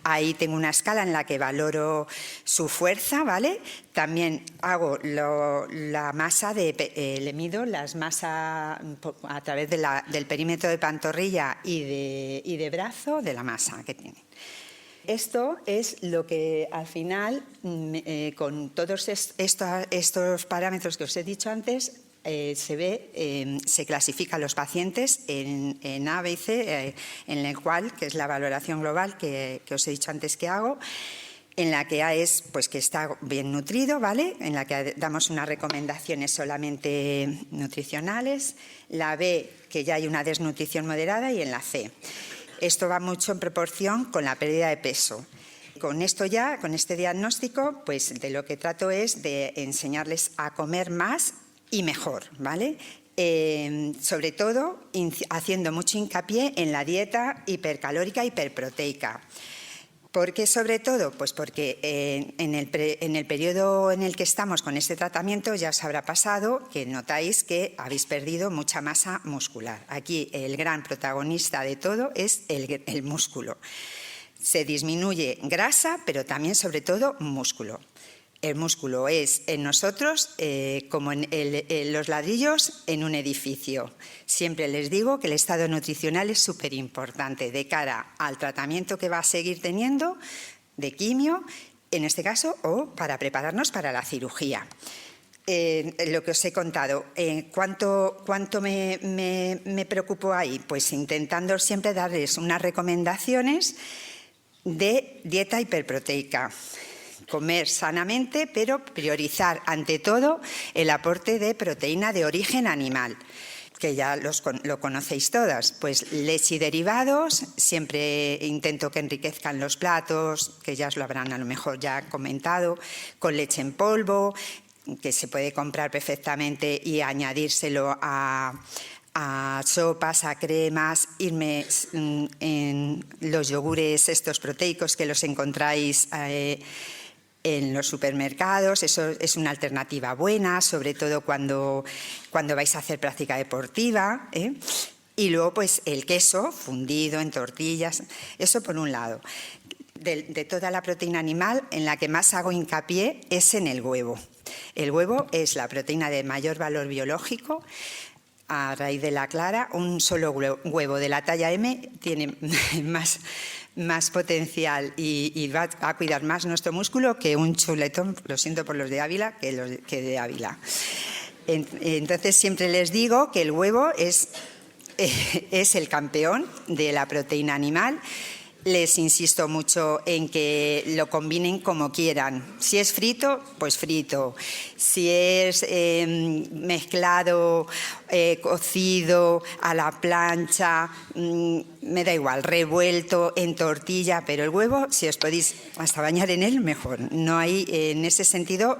Ahí tengo una escala en la que valoro su fuerza, ¿vale? También hago la masa, le mido las masas a través del perímetro de pantorrilla y de brazo, de la masa que tiene. Esto es lo que al final, con todos estos parámetros que os he dicho antes, se clasifican los pacientes en A, B y C, en el cual, que es la valoración global que os he dicho antes que hago, en la que A es pues, que está bien nutrido, ¿vale? En la que damos unas recomendaciones solamente nutricionales, la B, que ya hay una desnutrición moderada, y en la C. Esto va mucho en proporción con la pérdida de peso. Con esto ya, con este diagnóstico, pues de lo que trato es de enseñarles a comer más y mejor, ¿vale? Sobre todo haciendo mucho hincapié en la dieta hipercalórica, hiperproteica. ¿Por qué sobre todo? Pues porque en el periodo en el que estamos con este tratamiento ya os habrá pasado que notáis que habéis perdido mucha masa muscular. Aquí el gran protagonista de todo es el músculo. Se disminuye grasa, pero también sobre todo músculo. El músculo es en nosotros como en los ladrillos en un edificio. Siempre les digo que el estado nutricional es súper importante de cara al tratamiento que va a seguir teniendo de quimio, en este caso, o para prepararnos para la cirugía. Lo que os he contado, ¿cuánto me preocupo ahí? Pues intentando siempre darles unas recomendaciones de dieta hiperproteica. Comer sanamente, pero priorizar ante todo el aporte de proteína de origen animal, que ya lo conocéis todas. Pues leche y derivados, siempre intento que enriquezcan los platos, que ya os lo habrán a lo mejor ya comentado, con leche en polvo, que se puede comprar perfectamente y añadírselo a sopas, a cremas, irme en los yogures estos proteicos que los encontráis en los supermercados. Eso es una alternativa buena, sobre todo cuando vais a hacer práctica deportiva, ¿eh? Y luego pues el queso fundido en tortillas, eso por un lado. De toda la proteína animal, en la que más hago hincapié es en el huevo. El huevo es la proteína de mayor valor biológico. a raíz de la clara. Un solo huevo de la talla M tiene más potencial y va a cuidar más nuestro músculo que un chuletón, lo siento por los de Ávila, que de Ávila. Entonces siempre les digo que el huevo es el campeón de la proteína animal. Les insisto mucho en que lo combinen como quieran. Si es frito, pues frito. Si es mezclado, cocido, a la plancha, me da igual, revuelto, en tortilla, pero el huevo, si os podéis hasta bañar en él, mejor. No hay, en ese sentido,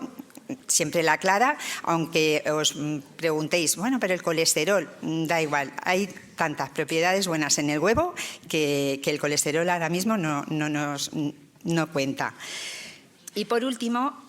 siempre la clara, aunque os preguntéis, bueno, pero el colesterol, da igual, hay tantas propiedades buenas en el huevo que el colesterol ahora mismo no cuenta. Y por último,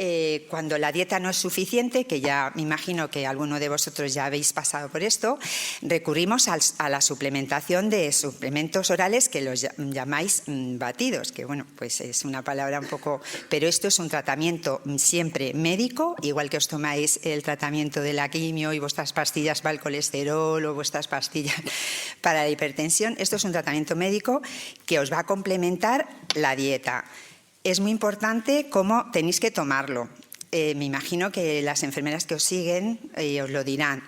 cuando la dieta no es suficiente, que ya me imagino que alguno de vosotros ya habéis pasado por esto, recurrimos a la suplementación de suplementos orales que los llamáis batidos, que bueno, pues es una palabra un poco... Pero esto es un tratamiento siempre médico, igual que os tomáis el tratamiento de la quimio y vuestras pastillas para el colesterol o vuestras pastillas para la hipertensión. Esto es un tratamiento médico que os va a complementar la dieta. Es muy importante cómo tenéis que tomarlo. Me imagino que las enfermeras que os siguen os lo dirán.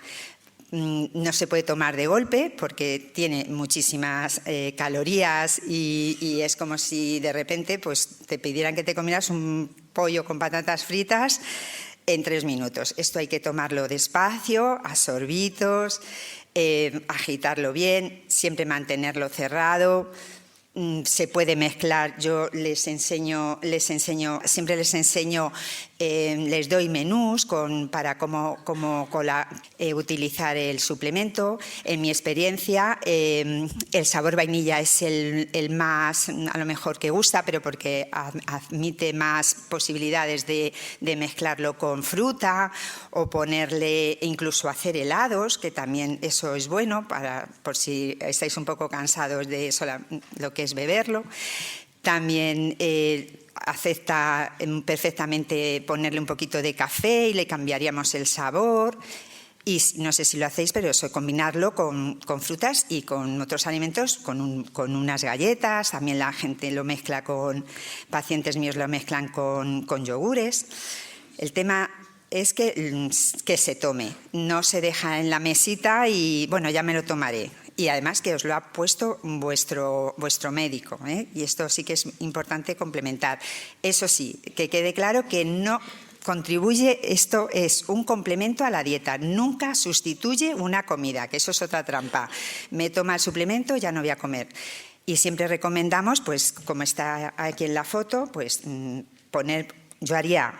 No se puede tomar de golpe porque tiene muchísimas calorías y es como si de repente pues, te pidieran que te comieras un pollo con patatas fritas en 3 minutos. Esto hay que tomarlo despacio, a sorbitos, agitarlo bien, siempre mantenerlo cerrado. Se puede mezclar, yo siempre les enseño, les doy menús para cómo utilizar el suplemento. En mi experiencia, el sabor vainilla es el más, a lo mejor, que gusta, pero porque admite más posibilidades de mezclarlo con fruta o ponerle, incluso hacer helados, que también eso es bueno, por si estáis un poco cansados de lo que es beberlo. También acepta perfectamente ponerle un poquito de café y le cambiaríamos el sabor. Y no sé si lo hacéis, pero eso, combinarlo con frutas y con otros alimentos, con unas galletas. También la gente lo mezcla pacientes míos lo mezclan con yogures. El tema es que se tome, no se deja en la mesita y bueno, ya me lo tomaré. Y además que os lo ha puesto vuestro médico, ¿eh? Y esto sí que es importante complementar. Eso sí, que quede claro que no contribuye, esto es un complemento a la dieta, nunca sustituye una comida, que eso es otra trampa. Me toma el suplemento, ya no voy a comer. Y siempre recomendamos, pues como está aquí en la foto, pues poner... Yo haría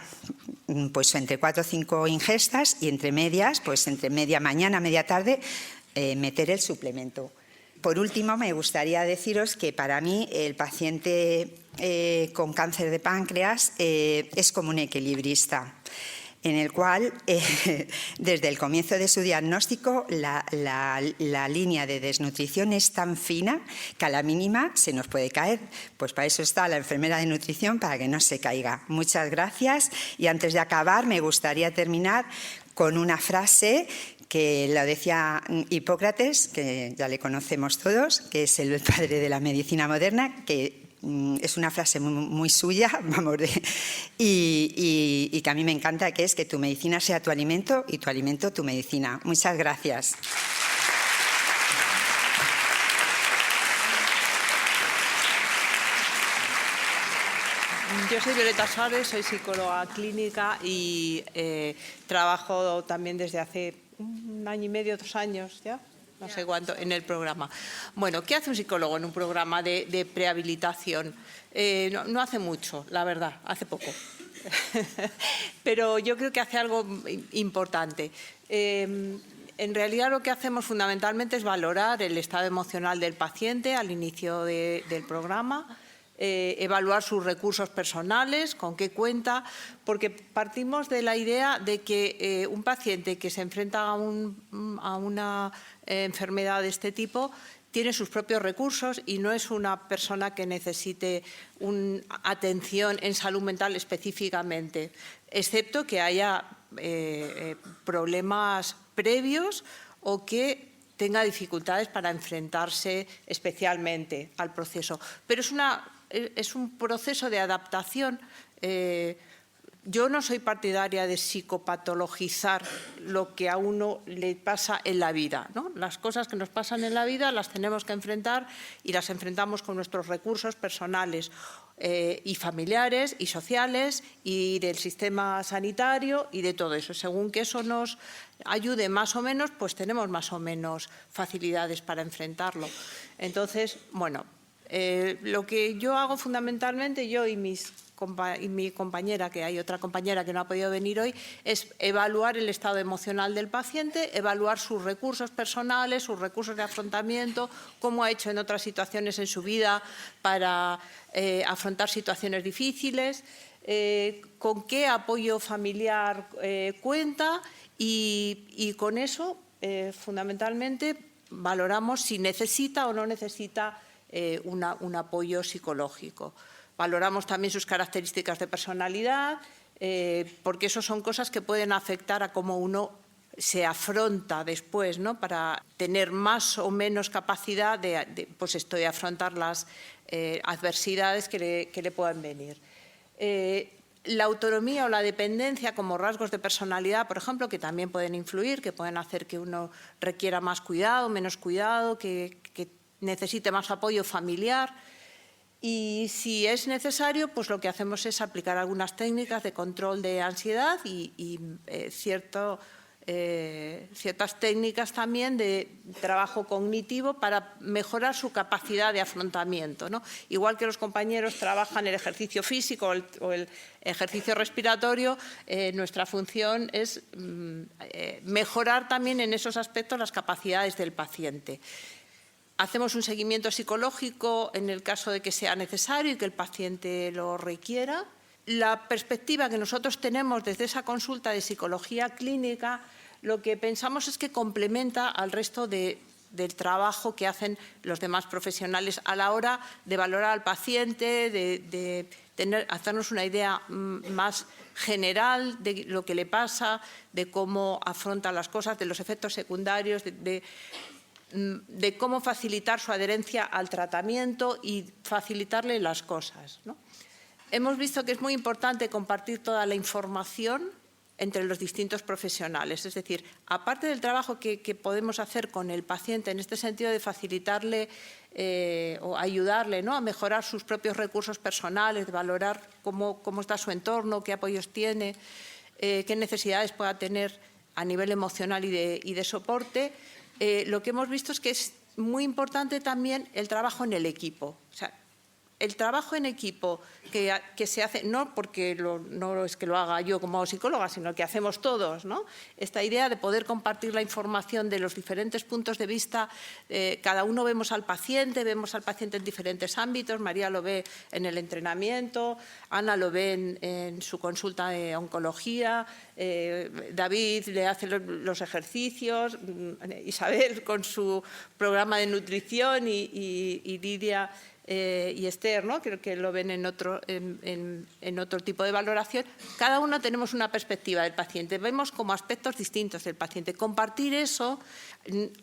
pues entre 4 o 5 ingestas y entre medias, pues entre media mañana, media tarde, meter el suplemento. Por último, me gustaría deciros que para mí el paciente con cáncer de páncreas es como un equilibrista, en el cual desde el comienzo de su diagnóstico la línea de desnutrición es tan fina que a la mínima se nos puede caer. Pues para eso está la enfermera de nutrición, para que no se caiga. Muchas gracias y antes de acabar me gustaría terminar con una frase que lo decía Hipócrates, que ya le conocemos todos, que es el padre de la medicina moderna, que es una frase muy suya, vamos, y que a mí me encanta, que es que tu medicina sea tu alimento y tu alimento tu medicina. Muchas gracias. Yo soy Violeta Suárez, soy psicóloga clínica y trabajo también desde hace 1 año y medio, 2 años ya, no sé cuánto, en el programa. Bueno, ¿qué hace un psicólogo en un programa de prehabilitación? No hace mucho, la verdad, hace poco. Pero yo creo que hace algo importante. En realidad lo que hacemos fundamentalmente es valorar el estado emocional del paciente al inicio del programa, evaluar sus recursos personales, con qué cuenta, porque partimos de la idea de que un paciente que se enfrenta a una enfermedad de este tipo tiene sus propios recursos y no es una persona que necesite atención en salud mental específicamente, excepto que haya problemas previos o que tenga dificultades para enfrentarse especialmente al proceso. Pero es un proceso de adaptación. Yo no soy partidaria de psicopatologizar lo que a uno le pasa en la vida, ¿no? Las cosas que nos pasan en la vida las tenemos que enfrentar y las enfrentamos con nuestros recursos personales y familiares y sociales y del sistema sanitario y de todo eso. Según que eso nos ayude más o menos, pues tenemos más o menos facilidades para enfrentarlo. Entonces, bueno, lo que yo hago fundamentalmente, yo y mi compañera, que hay otra compañera que no ha podido venir hoy, es evaluar el estado emocional del paciente, evaluar sus recursos personales, sus recursos de afrontamiento, cómo ha hecho en otras situaciones en su vida para afrontar situaciones difíciles, con qué apoyo familiar cuenta y con eso, fundamentalmente, valoramos si necesita o no necesita un apoyo psicológico. Valoramos también sus características de personalidad, porque eso son cosas que pueden afectar a cómo uno se afronta después, ¿no? Para tener más o menos capacidad de afrontar las adversidades que le puedan venir. La autonomía o la dependencia como rasgos de personalidad, por ejemplo, que también pueden influir, que pueden hacer que uno requiera más cuidado, menos cuidado, que necesite más apoyo familiar. Y si es necesario, pues lo que hacemos es aplicar algunas técnicas de control de ansiedad y ciertas técnicas también de trabajo cognitivo para mejorar su capacidad de afrontamiento, ¿no? Igual que los compañeros trabajan el ejercicio físico o el ejercicio respiratorio, nuestra función es mejorar también en esos aspectos las capacidades del paciente. Hacemos un seguimiento psicológico en el caso de que sea necesario y que el paciente lo requiera. La perspectiva que nosotros tenemos desde esa consulta de psicología clínica, lo que pensamos es que complementa al resto del trabajo que hacen los demás profesionales a la hora de valorar al paciente, de hacernos una idea más general de lo que le pasa, de cómo afronta las cosas, de los efectos secundarios, de cómo facilitar su adherencia al tratamiento y facilitarle las cosas, ¿no? Hemos visto que es muy importante compartir toda la información entre los distintos profesionales. Es decir, aparte del trabajo que podemos hacer con el paciente en este sentido de facilitarle o ayudarle, ¿no?, a mejorar sus propios recursos personales, de valorar cómo está su entorno, qué apoyos tiene, qué necesidades pueda tener a nivel emocional y de soporte, lo que hemos visto es que es muy importante también el trabajo en el equipo. O sea, el trabajo en equipo que se hace, no porque no es que lo haga yo como psicóloga, sino que hacemos todos, ¿no? Esta idea de poder compartir la información de los diferentes puntos de vista, cada uno vemos al paciente en diferentes ámbitos. María lo ve en el entrenamiento, Ana lo ve en su consulta de oncología, David le hace los ejercicios, Isabel con su programa de nutrición y Lidia y Esther, ¿no?, creo que lo ven en otro tipo de valoración. Cada uno tenemos una perspectiva del paciente, vemos como aspectos distintos del paciente. Compartir eso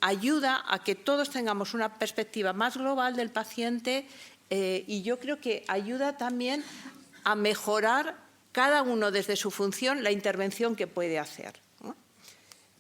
ayuda a que todos tengamos una perspectiva más global del paciente y yo creo que ayuda también a mejorar cada uno desde su función la intervención que puede hacer, ¿no?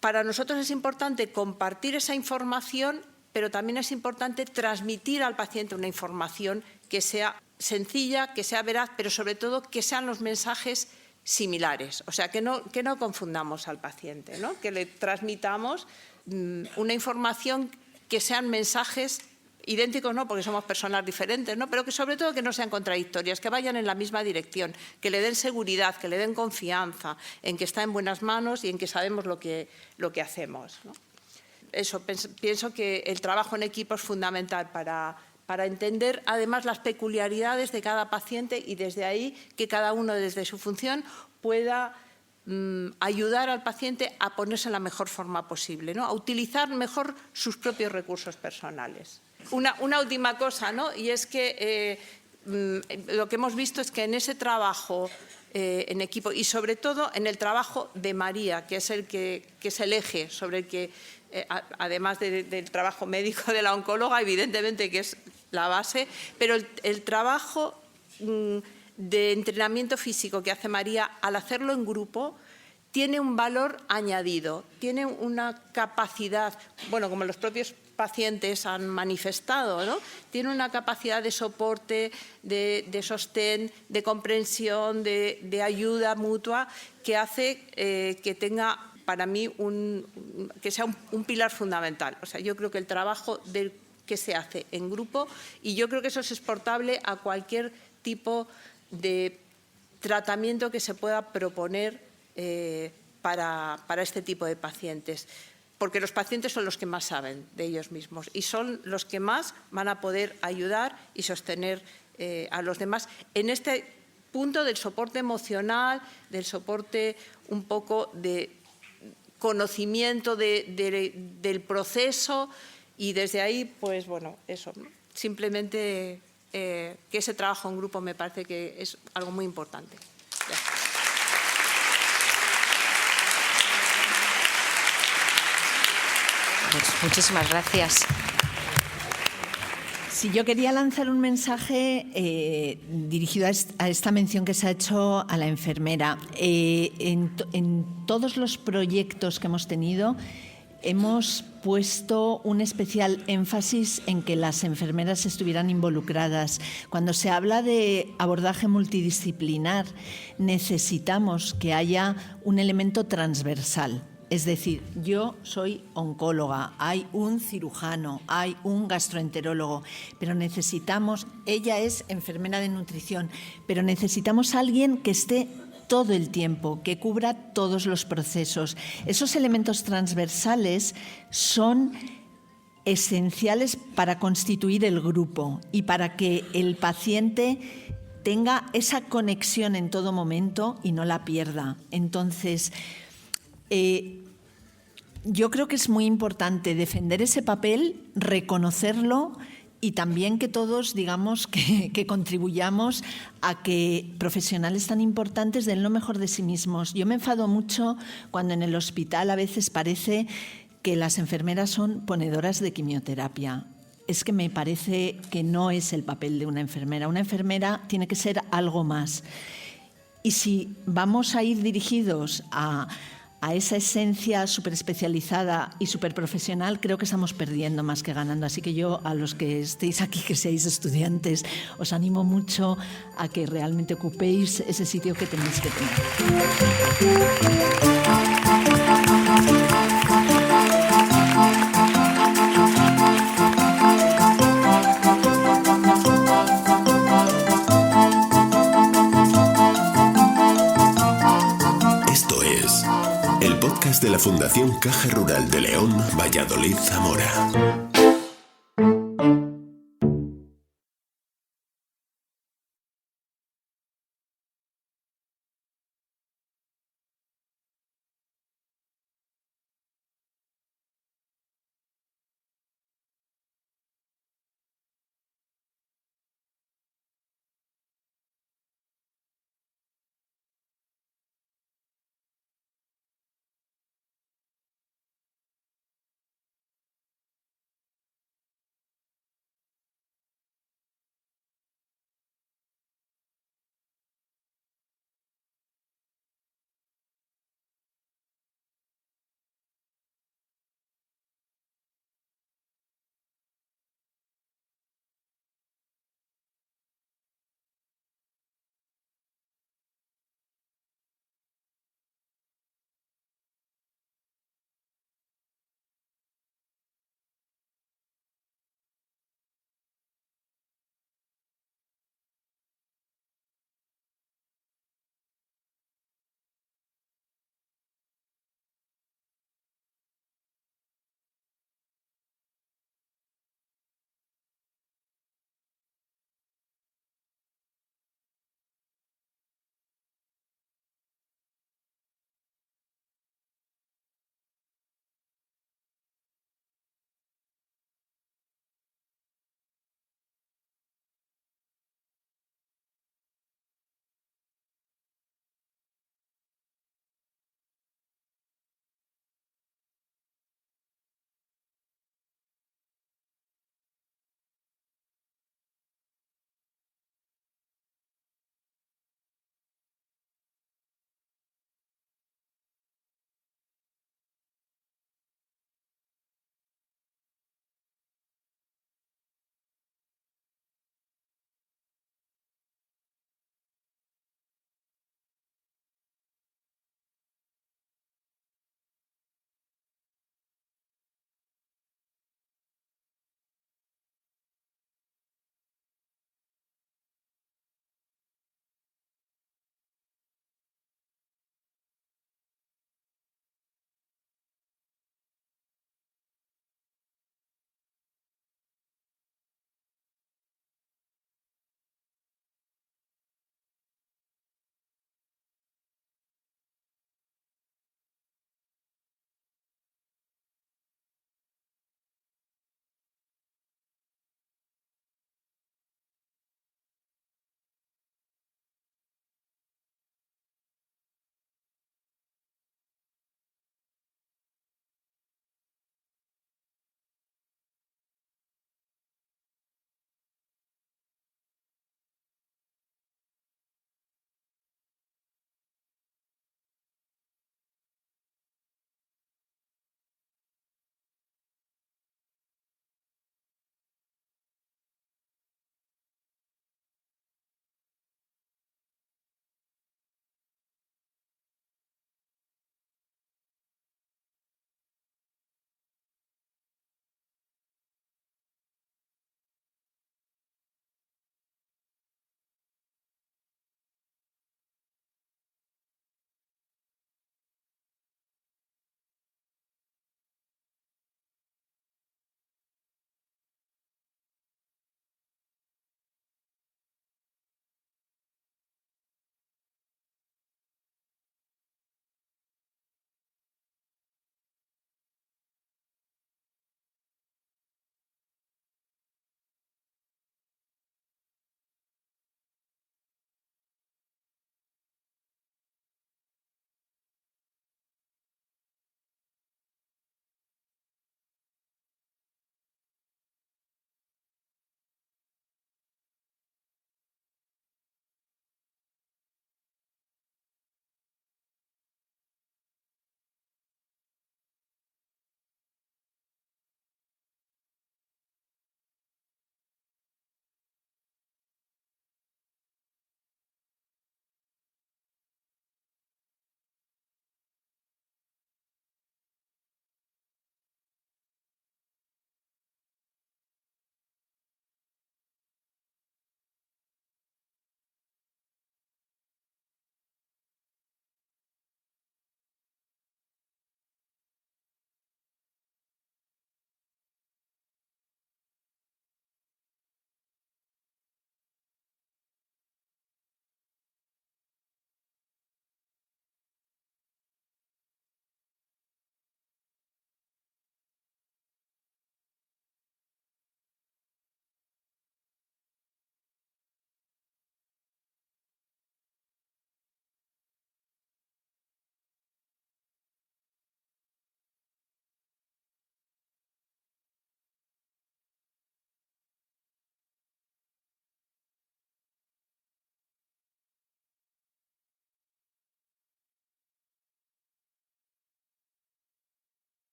Para nosotros es importante compartir esa información, pero también es importante transmitir al paciente una información que sea sencilla, que sea veraz, pero sobre todo que sean los mensajes similares. O sea, que no confundamos al paciente, ¿no?, que le transmitamos una información que sean mensajes idénticos, no, porque somos personas diferentes, ¿no?, pero que sobre todo que no sean contradictorias, que vayan en la misma dirección, que le den seguridad, que le den confianza en que está en buenas manos y en que sabemos lo que hacemos, ¿no? Eso, pienso que el trabajo en equipo es fundamental para entender además las peculiaridades de cada paciente y desde ahí que cada uno desde su función pueda ayudar al paciente a ponerse en la mejor forma posible, ¿no?, a utilizar mejor sus propios recursos personales. Una última cosa, ¿no?, y es que lo que hemos visto es que en ese trabajo en equipo y sobre todo en el trabajo de María, que es el eje sobre el que además del trabajo médico de la oncóloga, evidentemente que es la base, pero el trabajo de entrenamiento físico que hace María, al hacerlo en grupo, tiene un valor añadido, tiene una capacidad, bueno, como los propios pacientes han manifestado, ¿no? Tiene una capacidad de soporte, de sostén, de comprensión, de ayuda mutua, que hace que tenga, para mí, que sea un pilar fundamental. O sea, yo creo que el trabajo que se hace en grupo, y yo creo que eso es exportable a cualquier tipo de tratamiento que se pueda proponer para este tipo de pacientes, porque los pacientes son los que más saben de ellos mismos y son los que más van a poder ayudar y sostener a los demás en este punto del soporte emocional, del soporte un poco de conocimiento del proceso, y desde ahí, pues bueno, eso, simplemente que ese trabajo en grupo me parece que es algo muy importante. Gracias. Pues muchísimas gracias. Sí, yo quería lanzar un mensaje dirigido a esta mención que se ha hecho a la enfermera. En todos los proyectos que hemos tenido, hemos puesto un especial énfasis en que las enfermeras estuvieran involucradas. Cuando se habla de abordaje multidisciplinar, necesitamos que haya un elemento transversal. Es decir, yo soy oncóloga, hay un cirujano, hay un gastroenterólogo, pero necesitamos, ella es enfermera de nutrición, pero necesitamos a alguien que esté todo el tiempo, que cubra todos los procesos. Esos elementos transversales son esenciales para constituir el grupo y para que el paciente tenga esa conexión en todo momento y no la pierda. Entonces, yo creo que es muy importante defender ese papel, reconocerlo y también que todos, digamos, que contribuyamos a que profesionales tan importantes den lo mejor de sí mismos. Yo me enfado mucho cuando en el hospital a veces parece que las enfermeras son ponedoras de quimioterapia. Es que me parece que no es el papel de una enfermera. Una enfermera tiene que ser algo más. Y si vamos a ir dirigidos a esa esencia súper especializada y súper profesional, creo que estamos perdiendo más que ganando. Así que yo, a los que estéis aquí, que seáis estudiantes, os animo mucho a que realmente ocupéis ese sitio que tenéis que tener. De la Fundación Caja Rural de León, Valladolid, Zamora.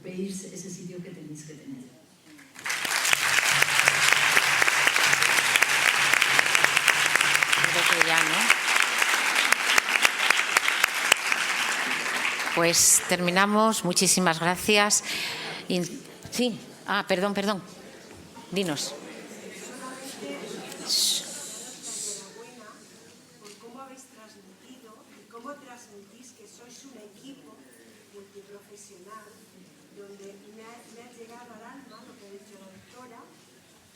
ocupéis ese sitio que tenéis que tener. Creo que ya, ¿no? Pues terminamos. Muchísimas gracias. Sí. Perdón. Dinos. ¿Cómo habéis transmitido y cómo transmitís que sois un equipo multiprofesional donde me ha llegado al alma lo que ha dicho la doctora,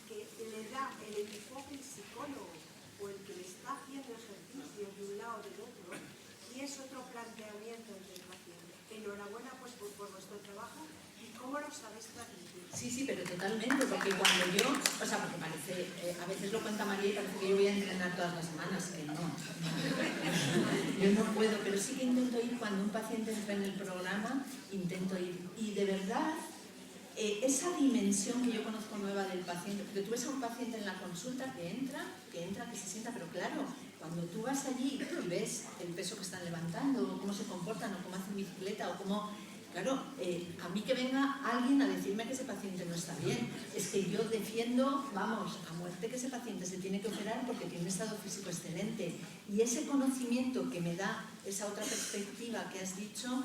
que le da el enfoque el psicólogo o el que le está haciendo ejercicio de un lado o del otro, y es otro planteamiento del paciente. Enhorabuena pues por vuestro trabajo y cómo lo sabéis transmitir. Sí, pero totalmente, porque cuando yo, porque parece, a veces lo cuenta María y parece que yo voy a entrenar todas las semanas, que no. Yo no puedo, pero sí que intento ir cuando un paciente entra en el programa, intento ir. Y de verdad, esa dimensión que yo conozco nueva del paciente, porque tú ves a un paciente en la consulta que entra, que se sienta, pero claro, cuando tú vas allí y ves el peso que están levantando, o cómo se comportan, o cómo hacen bicicleta, o cómo... Claro, a mí que venga alguien a decirme que ese paciente no está bien, es que yo defiendo, vamos, a muerte que ese paciente se tiene que operar porque tiene un estado físico excelente. Y ese conocimiento que me da esa otra perspectiva que has dicho,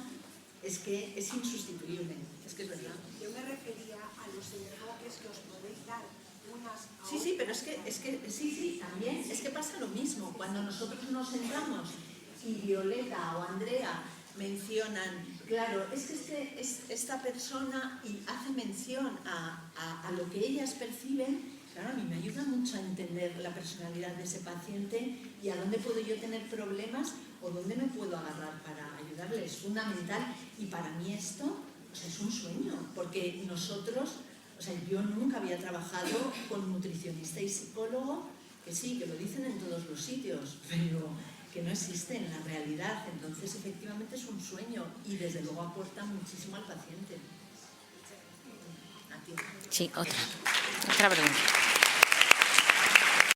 es que es insustituible, es que es verdad. Yo me refería a los enfoques que os podéis dar unas a otras. Sí, pero es que también, es que pasa lo mismo. Cuando nosotros nos sentamos y Violeta o Andrea mencionan, claro, es que esta persona y hace mención a lo que ellas perciben, claro, a mí me ayuda mucho a entender la personalidad de ese paciente y a dónde puedo yo tener problemas o dónde me puedo agarrar para ayudarle. Es fundamental y para mí esto es un sueño, porque nosotros, yo nunca había trabajado con nutricionista y psicólogo, que sí, que lo dicen en todos los sitios, pero que no existe en la realidad. Entonces, efectivamente, es un sueño y, desde luego, aporta muchísimo al paciente. Sí, otra pregunta.